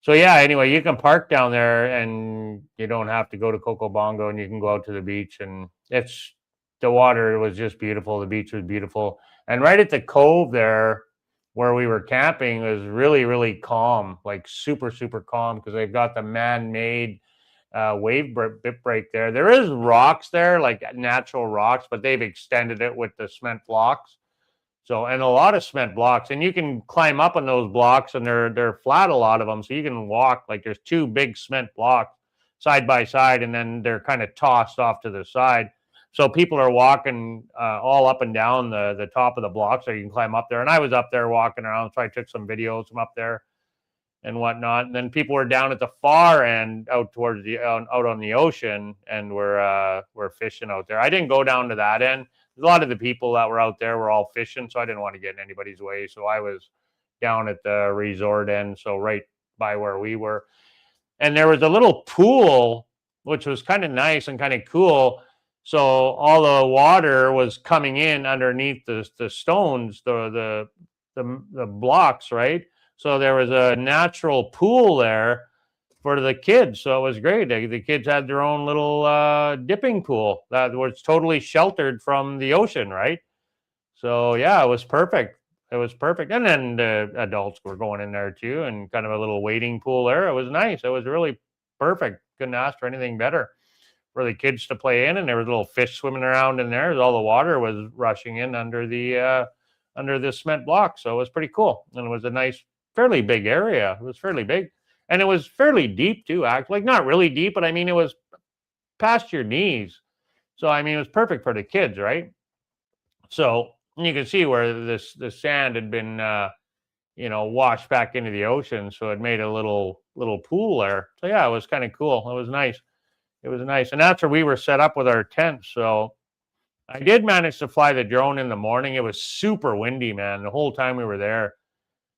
yeah. Anyway, you can park down there, and you don't have to go to Coco Bongo, and you can go out to the beach, and the water was just beautiful. The beach was beautiful, and right at the cove there where we were camping was really, really calm, like super, super calm, because they've got the man-made wave break there. There is rocks there, like natural rocks, but they've extended it with the cement blocks. So, and a lot of cement blocks, and you can climb up on those blocks, and they're flat, a lot of them, so you can walk. Like, there's two big cement blocks side by side, and then they're kind of tossed off to the side. So people are walking all up and down the top of the block, so you can climb up there. And I was up there walking around, so I took some videos from up there and whatnot. And then people were down at the far end, out towards the out on the ocean, and we're fishing out there. I didn't go down to that end. A lot of the people that were out there were all fishing, so I didn't want to get in anybody's way. So I was down at the resort end, so right by where we were. And there was a little pool, which was kind of nice and kind of cool. So all the water was coming in underneath the stones, the blocks, right? So there was a natural pool there for the kids. So it was great. The kids had their own little dipping pool that was totally sheltered from the ocean, right? So yeah, it was perfect. It was perfect. And then the adults were going in there too, and kind of a little wading pool there. It was nice. It was really perfect. Couldn't ask for anything better for the kids to play in. And there was little fish swimming around in there. All the water was rushing in under the cement block. So it was pretty cool. And it was a nice, fairly big area. It was fairly big. And it was fairly deep too, actually. Like, not really deep, but I mean, it was past your knees. So I mean, it was perfect for the kids, right? So you can see where the sand had been washed back into the ocean, so it made a little pool there. So yeah, it was kind of cool. It was nice. It was nice. And that's where we were set up with our tent. So I did manage to fly the drone in the morning. It was super windy, man, the whole time we were there.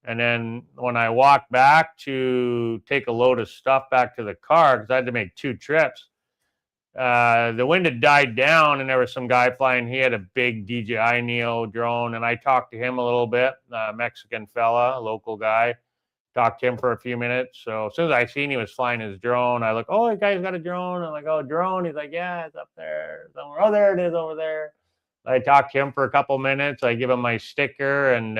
And then when I walked back to take a load of stuff back to the car, because I had to make 2 trips, the wind had died down, and there was some guy flying. He had a big DJI Neo drone, and I talked to him a little bit. Mexican fella, local guy. Talked to him for a few minutes. So as soon as I seen he was flying his drone, I look, oh, the guy's got a drone. I'm like, oh, drone? He's like, yeah, it's up there somewhere. Oh, there it is over there. I talked to him for a couple minutes. I give him my sticker, and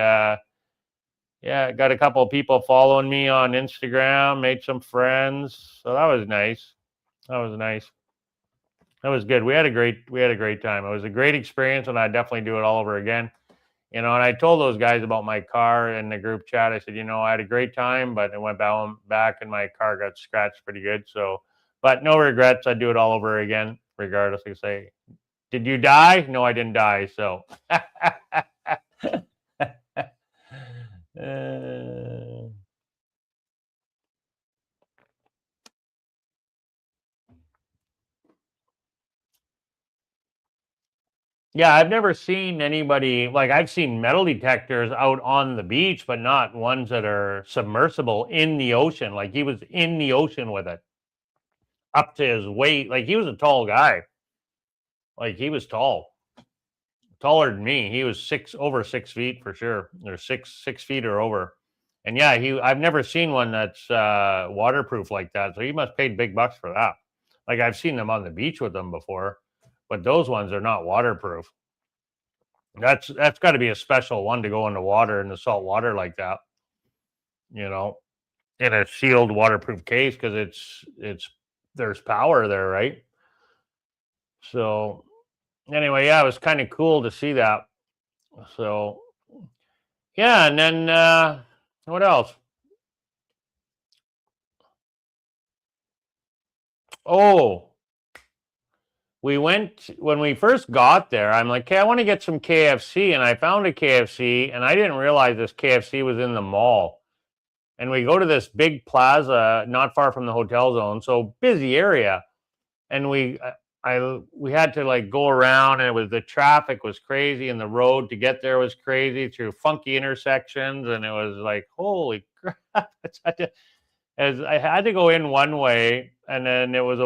yeah, got a couple of people following me on Instagram, made some friends. So that was nice. That was nice. That was good. We had a great time. It was a great experience, and I'd definitely do it all over again. And I told those guys about my car in the group chat. I said, I had a great time, but it went back and my car got scratched pretty good. So, but no regrets. I'd do it all over again, regardless. I say, did you die? No, I didn't die. So, yeah, I've never seen anybody, like, I've seen metal detectors out on the beach, but not ones that are submersible in the ocean. Like, he was in the ocean with it up to his weight. Like, he was a tall guy. Like, he was taller than me. He was over 6 feet for sure, or six feet or over. And yeah, I've never seen one that's waterproof like that. So he must paid big bucks for that. Like, I've seen them on the beach with them before, but those ones are not waterproof. That's got to be a special one to go in the water, in the salt water like that, in a sealed waterproof case, because there's power there, right? So anyway, yeah, it was kind of cool to see that. So yeah, and then what else? Oh, when we first got there, I'm like, okay, I want to get some KFC. And I found a KFC, and I didn't realize this KFC was in the mall. And we go to this big plaza not far from the hotel zone, so busy area. And we had to like go around, and the traffic was crazy, and the road to get there was crazy through funky intersections. And it was like, holy crap. I had to go in one way, and then it was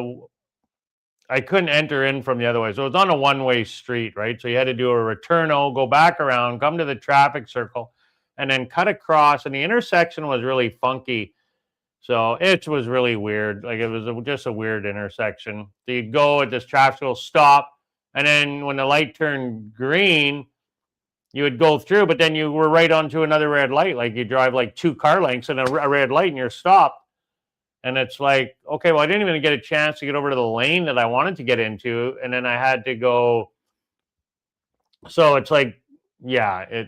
I couldn't enter in from the other way. So it's on a one-way street, right? So you had to do a returno, go back around, come to the traffic circle, and then cut across. And the intersection was really funky. So it was really weird. Like it was just a weird intersection. So you'd go at this traffic circle, stop, and then when the light turned green, you would go through, but then you were right onto another red light. Like you drive like 2 car lengths and a red light, and you're stopped. And it's like, okay, well, I didn't even get a chance to get over to the lane that I wanted to get into. And then I had to go. So it's like, yeah,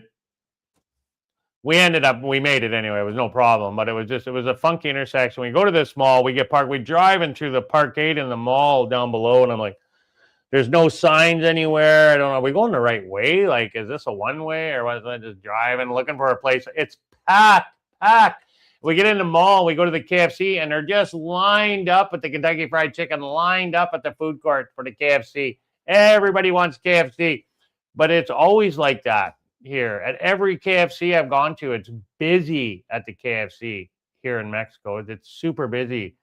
we made it anyway. It was no problem, but it was a funky intersection. We go to this mall, we get parked, we drive into the parkade in the mall down below. And I'm like, there's no signs anywhere. I don't know. Are we going the right way? Like, is this a one way or was I just driving, looking for a place? It's packed. We get in the mall, we go to the KFC, and they're just lined up at the Kentucky Fried Chicken, lined up at the food court for the KFC. Everybody wants KFC, but it's always like that here. At every KFC I've gone to, it's busy at the KFC here in Mexico. It's super busy,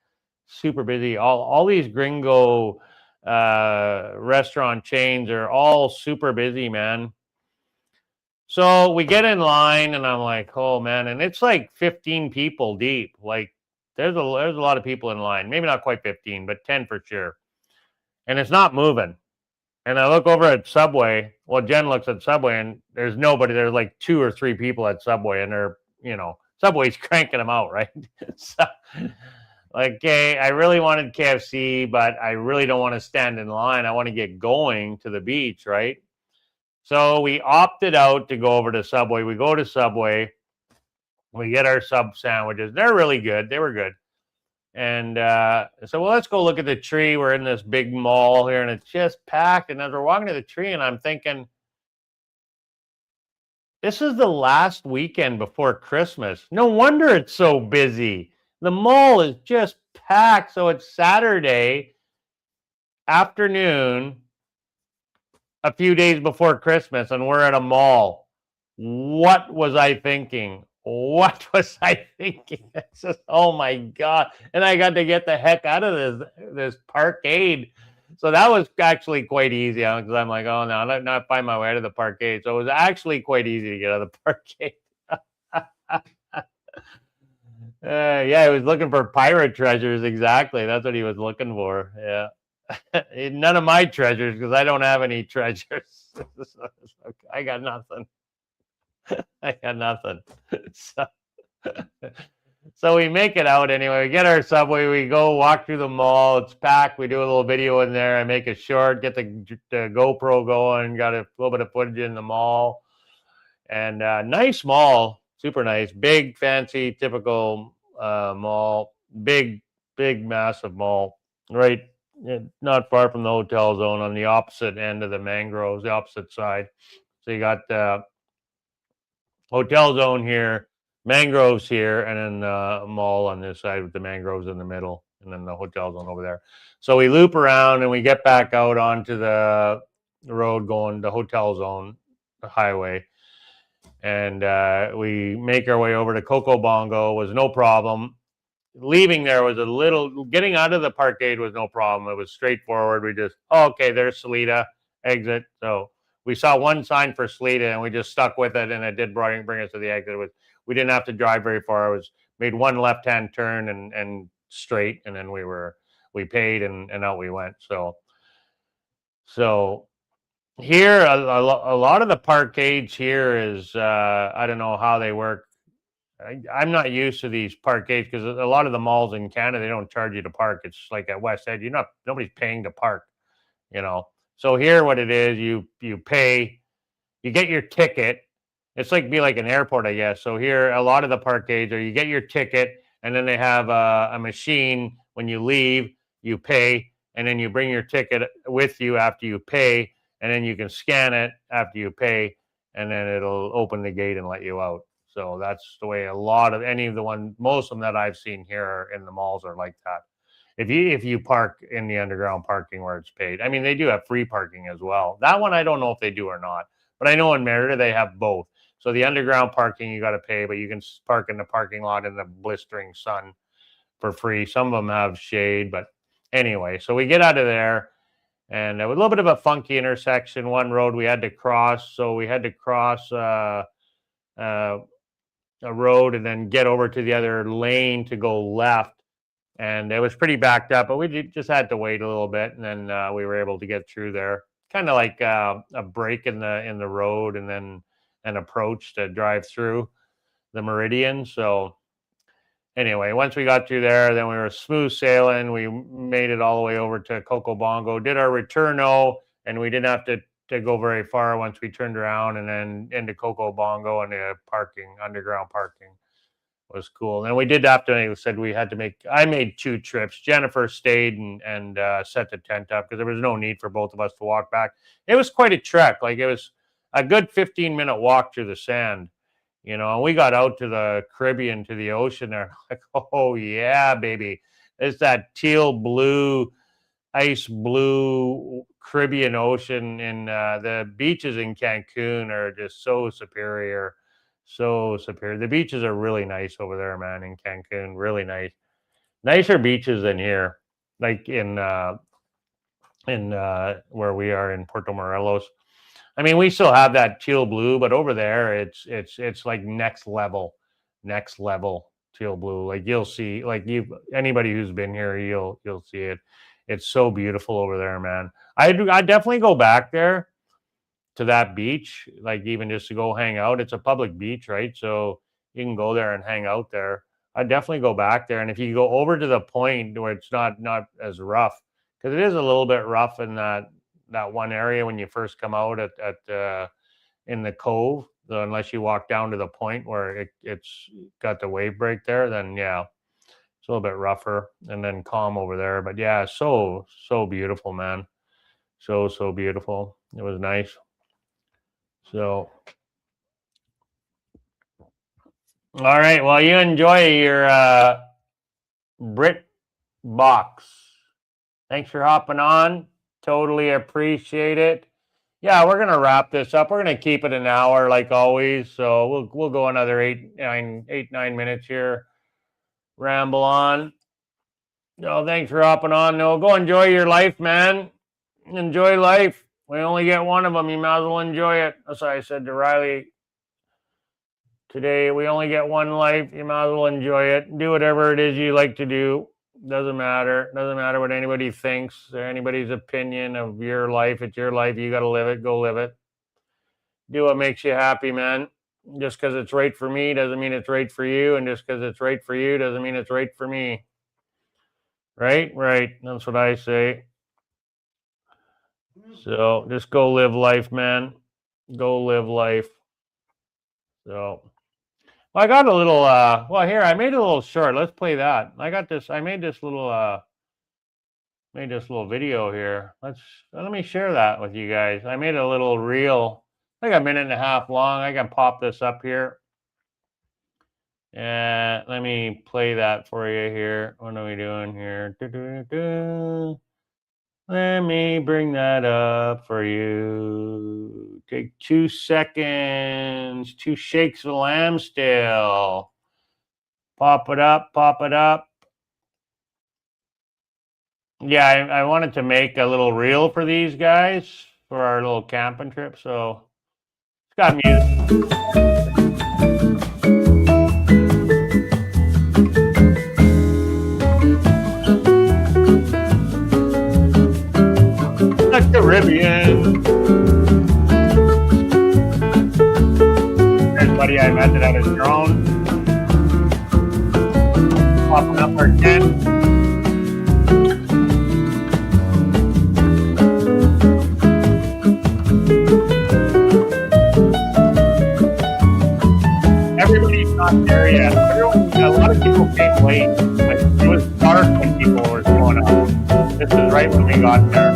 super busy. All these gringo restaurant chains are all super busy, man. So we get in line, and I'm like, oh man, and it's like 15 people deep. Like there's a lot of people in line. Maybe not quite 15, but 10 for sure. And it's not moving. And I look over at Subway. Well, Jen looks at Subway, and there's nobody. There's like 2 or 3 people at Subway, and they're, Subway's cranking them out, right? So, like, okay, I really wanted KFC, but I really don't want to stand in line. I want to get going to the beach, right? So we opted out to go over to Subway. We go to Subway. We get our sub sandwiches. They're really good. They were good. And so, well, let's go look at the tree. We're in this big mall here, and it's just packed. And as we're walking to the tree, and I'm thinking, this is the last weekend before Christmas. No wonder it's so busy. The mall is just packed. So it's Saturday afternoon, a few days before Christmas, and we're at a mall. What was I thinking? It's just, oh my God. And I got to get the heck out of this parkade. So that was actually quite easy, because I'm like, oh no, I'm not find my way to the parkade. So it was actually quite easy to get out of the parkade. Yeah, he was looking for pirate treasures. Exactly. That's what he was looking for. Yeah. None of my treasures, because I don't have any treasures. I got nothing. So we make it out anyway. We get our Subway. We go walk through the mall. It's packed. We do a little video in there. I make it short. Get the GoPro going. Got a little bit of footage in the mall. And nice mall. Super nice. Big, fancy, typical mall. Big, massive mall. Right. Not far from the hotel zone, on the opposite end of the mangroves, the opposite side. So you got the hotel zone here, mangroves here, and then the mall on this side with the mangroves in the middle, and then the hotel zone over there. So we loop around and we get back out onto the road going to hotel zone, the highway. And we make our way over to Coco Bongo. Was no problem. Leaving there was getting out of the parkade was no problem. It was straightforward. We just, okay, there's Salida, exit. So we saw one sign for Salida, and we just stuck with it, and it did bring us to the exit. We didn't have to drive very far. Made one left-hand turn and straight, and then we paid and out we went. So here, a lot of the parkades here is, I don't know how they work. I'm not used to these parkades, because a lot of the malls in Canada, they don't charge you to park. It's like at West End, nobody's paying to park, So here, what it is, you pay, you get your ticket. It's like an airport, I guess. So here, a lot of the parkades are, you get your ticket, and then they have a machine. When you leave, you pay, and then you bring your ticket with you after you pay, and then you can scan it after you pay, and then it'll open the gate and let you out. So that's the way most of them that I've seen here in the malls are like that. If you park in the underground parking where it's paid. I mean, they do have free parking as well. That one, I don't know if they do or not, but I know in Merida they have both. So the underground parking, you got to pay, but you can park in the parking lot in the blistering sun for free. Some of them have shade, but anyway, so we get out of there, and a little bit of a funky intersection. One road we had to cross, so we had to cross a road and then get over to the other lane to go left, and it was pretty backed up, but we just had to wait a little bit, and then we were able to get through there. Kind of like a break in the road, and then an approach to drive through the meridian. So anyway, once we got through there, then we were smooth sailing. We made it all the way over to Coco Bongo, did our returno, and we didn't have to go very far once we turned around, and then into Coco Bongo, and the underground parking was cool. And we did have to, said we had to I made 2 trips. Jennifer stayed and set the tent up because there was no need for both of us to walk back. It was quite a trek. Like, it was a good 15-minute walk through the sand, and we got out to the Caribbean, to the ocean there. Like, oh yeah, baby. It's that teal blue, ice blue Caribbean Ocean, and the beaches in Cancun are just so superior. So superior. The beaches are really nice over there, man, in Cancun. Really nice. Nicer beaches than here, like in where we are in Puerto Morelos. I mean, we still have that teal blue, but over there it's like next level teal blue. Like, you'll see, like, anybody who's been here, you'll see it. It's so beautiful over there, man. I definitely go back there to that beach, like, even just to go hang out. It's a public beach, right? So you can go there and hang out there. I'd definitely go back there. And if you go over to the point where it's not as rough, because it is a little bit rough in that one area when you first come out at in the cove. So unless you walk down to the point where it's got the wave break there, then yeah, it's a little bit rougher, and then calm over there. But yeah, so beautiful, man. So beautiful. It was nice. So, all right. Well, you enjoy your Brit box. Thanks for hopping on. Totally appreciate it. Yeah, we're gonna wrap this up. We're gonna keep it an hour like always. So we'll go another 9 minutes here. Ramble on. No, thanks for hopping on. No, go enjoy your life, man. Enjoy life. We only get one of them. You might as well enjoy it. That's what I said to Riley today. We only get one life. You might as well enjoy it. Do whatever it is you like to do. Doesn't matter. Doesn't matter what anybody thinks or anybody's opinion of your life. It's your life. You got to live it. Go live it. Do what makes you happy, man. Just because it's right for me doesn't mean it's right for you. And just because it's right for you doesn't mean it's right for me. Right? Right. That's what I say. So just go live life, man. Go live life. So, well, I got a little, well, here, I made a little short. Let's play that. I made this little video here. Let me share that with you guys. I made a little reel, like a minute and a half long. I can pop this up here. And let me play that for you here. What are we doing here? Let me bring that up for you. Take 2 seconds. 2 shakes of lamb still. Pop it up. Pop it up. Yeah, I wanted to make a little reel for these guys for our little camping trip. So it's got music. Caribbean. There's a buddy I met that had a drone. Popping up our tent. Everybody's not there yet. A lot of people came late. Like, it was dark when people were showing up. This is right when we got there.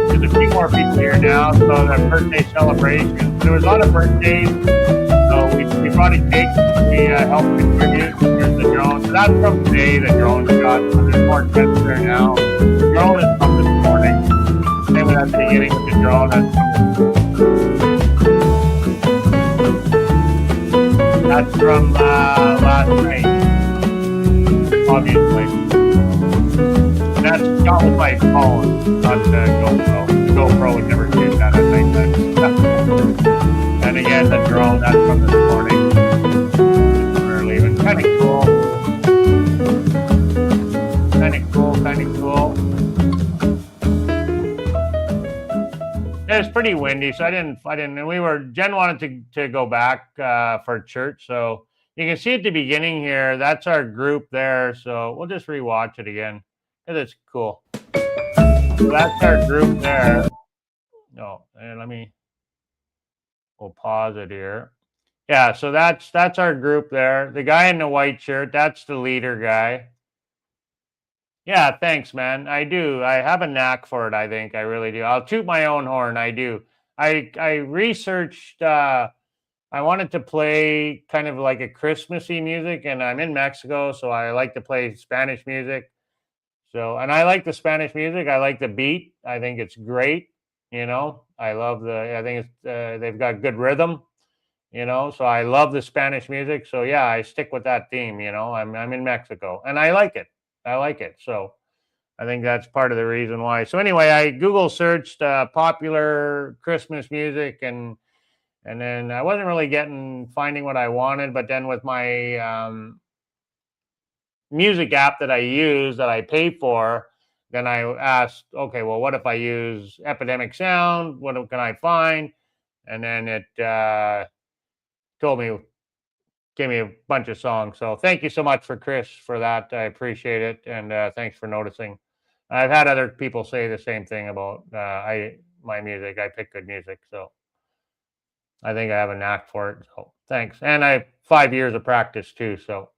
There's a few more people here now, so the birthday celebrations. There was a lot of birthdays, so we brought a cake. We helped contribute. Here's the drone. So that's from today, the drone shot. So there's more tents there now. The drone is from this morning. Same with at the beginning with the drone. That's from last night, obviously. And that's shot with my phone, not the GoPro. The GoPro would never shoot that at night. And again, the drone, that's from this morning. Just when we were leaving. Kind of cool. Kind of cool, kind of cool. It was pretty windy, so I didn't, and Jen wanted to go back for church. So you can see at the beginning here, that's our group there. So we'll just rewatch it again because it's cool. So that's our group there. No, and we'll pause it here. Yeah, so that's our group there. The guy in the white shirt, that's the leader guy. Yeah, thanks, man. I do. I have a knack for it, I think. I really do. I'll toot my own horn. I do. I researched I wanted to play kind of like a Christmassy music, and I'm in Mexico, so I like to play Spanish music. So, and I like the Spanish music. I like the beat. I think it's great. I love I think they've got good rhythm, so I love the Spanish music. So yeah, I stick with that theme, I'm in Mexico and I like it. I like it. So I think that's part of the reason why. So anyway, I Google searched popular Christmas music, and then I wasn't really finding what I wanted. But then with my music app that I use that I pay for, then I asked, okay, well, what if I use Epidemic Sound? What can I find? And then it gave me a bunch of songs. So thank you so much for Chris for that. I appreciate it, and thanks for noticing. I've had other people say the same thing about my music. I pick good music, so I think I have a knack for it. So thanks, and I have 5 years of practice too. So.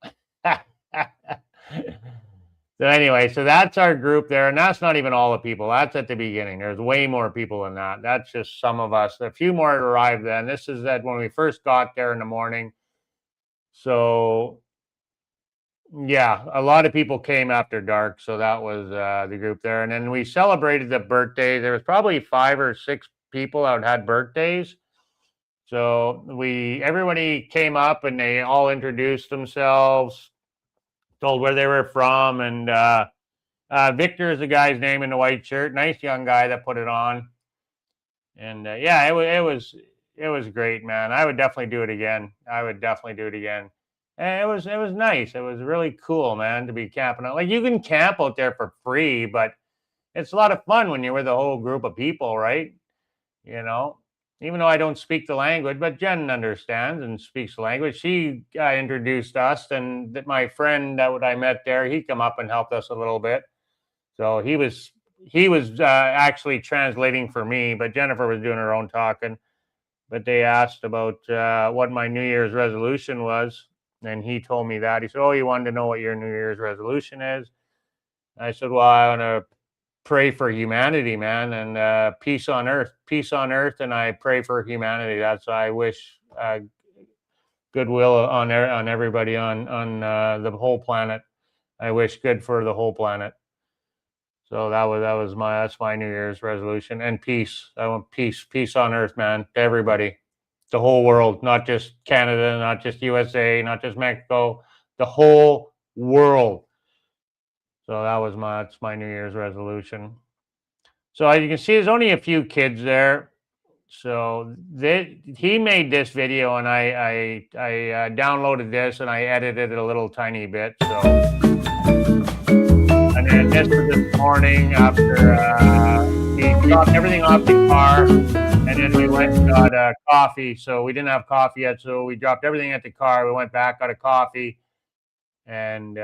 So anyway, so that's our group there, and that's not even all the people. That's at the beginning. There's way more people than that. That's just some of us. A few more arrived then. This is that when we first got there in the morning. So yeah, a lot of people came after dark. So that was the group there, and then we celebrated the birthday. There was probably 5 or 6 people that had birthdays. So everybody came up and they all introduced themselves, told where they were from, and Victor is the guy's name in the white shirt. Nice young guy that put it on, and yeah, it was great, man. I would definitely do it again. I would definitely do it again. And it was nice. It was really cool, man, to be camping out. Like you can camp out there for free, but it's a lot of fun when you're with a whole group of people, right? You know, even though I don't speak the language, but Jen understands and speaks the language. She introduced us, and my friend that I met there, he come up and helped us a little bit. So he was actually translating for me, but Jennifer was doing her own talking. But they asked about what my New Year's resolution was, and he told me that. He said, "Oh, you wanted to know what your New Year's resolution is?" I said, "Well, I want to pray for humanity, man, and peace on earth, and I pray for humanity. That's I wish goodwill on everybody on the whole planet. I wish good for the whole planet." So that's my New Year's resolution, and peace. I want peace on earth, man, to everybody, the whole world, not just Canada, not just USA, not just Mexico, the whole world. So that's my New Year's resolution. So as you can see, there's only a few kids there. So he made this video, and I downloaded this and I edited it a little tiny bit. So, and then this was this morning after he dropped everything off the car, and then we went and got coffee. So we didn't have coffee yet, so we dropped everything at the car. We went back, got a coffee, and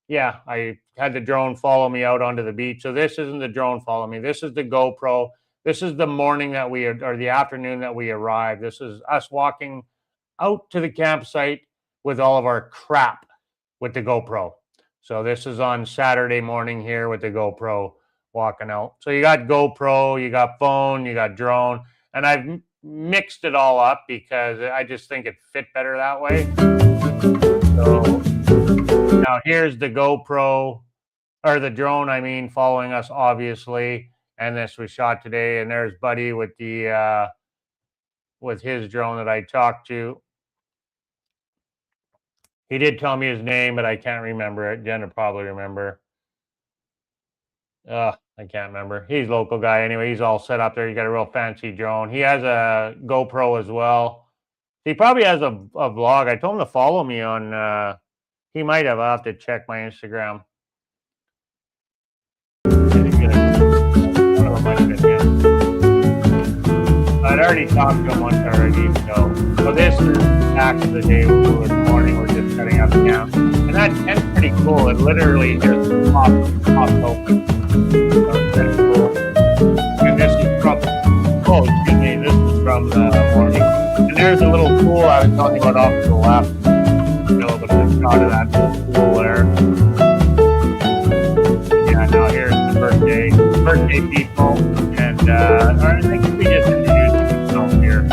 yeah, I had the drone follow me out onto the beach. So this isn't the drone follow me. This is the GoPro. This is the morning or the afternoon that we arrived. This is us walking out to the campsite with all of our crap with the GoPro. So this is on Saturday morning here with the GoPro walking out. So you got GoPro, you got phone, you got drone, and I've mixed it all up because I just think it fit better that way. So now here's the GoPro, or the drone, I mean, following us, obviously. And this was shot today. And there's Buddy with with his drone that I talked to. He did tell me his name, but I can't remember it. Jen will probably remember. I can't remember. He's a local guy anyway. He's all set up there. He got a real fancy drone. He has a GoPro as well. He probably has a vlog. I told him to follow me on. He might have. I'll have to check my Instagram. I'd already talked to him once already. So this is back to the day in the morning. We're just setting up camp, and that tent's pretty cool. It literally just pops open. So it's pretty cool. And this is from excuse me. This is from the morning. And there's a little pool I was talking about off to the left. But a shot of that pool there. Yeah, now here's the birthday people, and I think we just introduced ourselves here.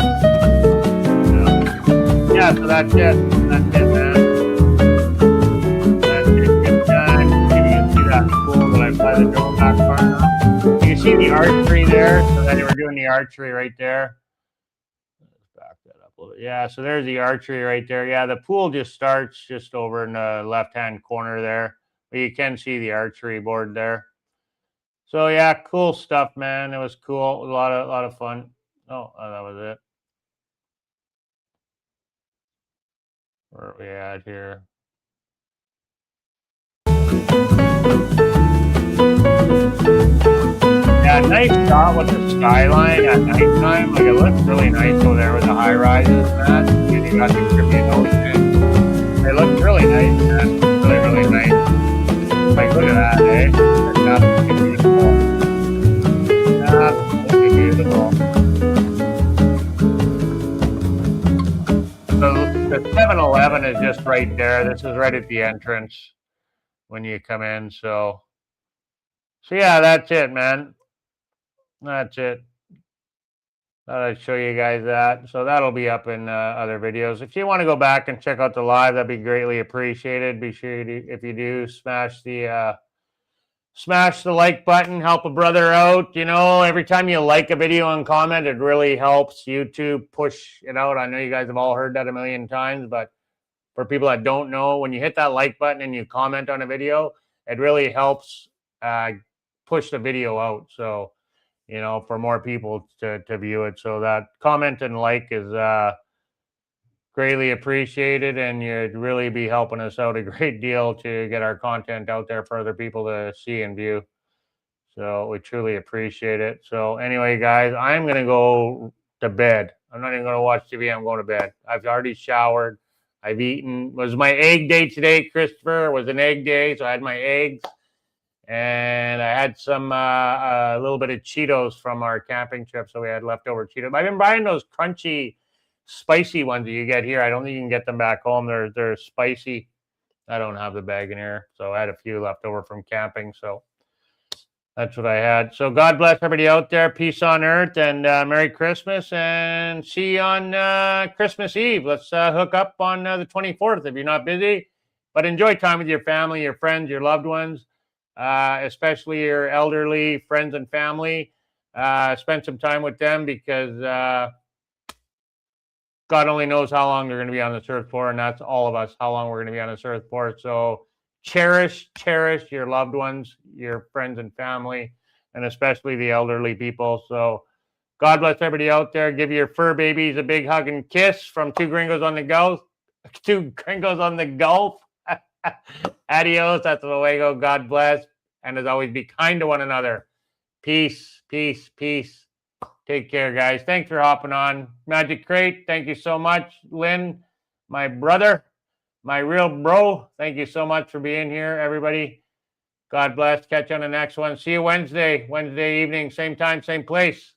Yeah, so that's it. That's it, man. That's it. Good time. Maybe you can see that pool that I fly the drone back far now. You can see the archery there. So then we're doing the archery right there. Let's back that up a little bit. Yeah, so there's the archery right there. Yeah, the pool just starts just over in the left-hand corner there. But you can see the archery board there. So yeah, cool stuff, man. It was cool. A lot of fun. Oh, that was it. Where are we at here? Yeah, nice shot with the skyline at nighttime. Like, it looks really nice over there with the high rises, man. And you got the Caribbean Ocean. It looks really nice, man. Really nice. Like, look at that, eh? It's absolutely beautiful. Absolutely beautiful. So the 7-Eleven is just right there. This is right at the entrance when you come in. So yeah, that's it, man. That's it. Thought I'd show you guys that. So that'll be up in other videos. If you want to go back and check out the live, that'd be greatly appreciated. Be sure if you do, smash the like button, help a brother out. Every time you like a video and comment, it really helps YouTube push it out. I know you guys have all heard that a million times, but for people that don't know, when you hit that like button and you comment on a video, it really helps push the video out. So, for more people to view it. So that comment and like is greatly appreciated, and you'd really be helping us out a great deal to get our content out there for other people to see and view. So we truly appreciate it. So anyway, guys, I'm going to go to bed. I'm not even going to watch TV. I'm going to bed. I've already showered. I've eaten. It was my egg day today, Christopher. It was an egg day, so I had my eggs. And I had some a little bit of Cheetos from our camping trip, so we had leftover Cheetos. I've been buying those crunchy, spicy ones that you get here. I don't think you can get them back home. They're spicy. I don't have the bag in here, so I had a few left over from camping. So that's what I had. So God bless everybody out there. Peace on earth, and Merry Christmas, and see you on Christmas Eve. Let's hook up on the 24th if you're not busy. But enjoy time with your family, your friends, your loved ones. Especially your elderly friends and family. Spend some time with them, because God only knows how long they're going to be on this earth for, and that's all of us, how long we're going to be on this earth for. So cherish your loved ones, your friends and family, and especially the elderly people. So God bless everybody out there. Give your fur babies a big hug and kiss from Two Gringos on the Gulf. Adios. That's the way to go. God bless. And as always, be kind to one another. Peace, peace, peace. Take care, guys. Thanks for hopping on. Magic Crate, thank you so much. Lynn, my brother, my real bro, thank you so much for being here, everybody. God bless. Catch you on the next one. See you Wednesday evening, same time, same place.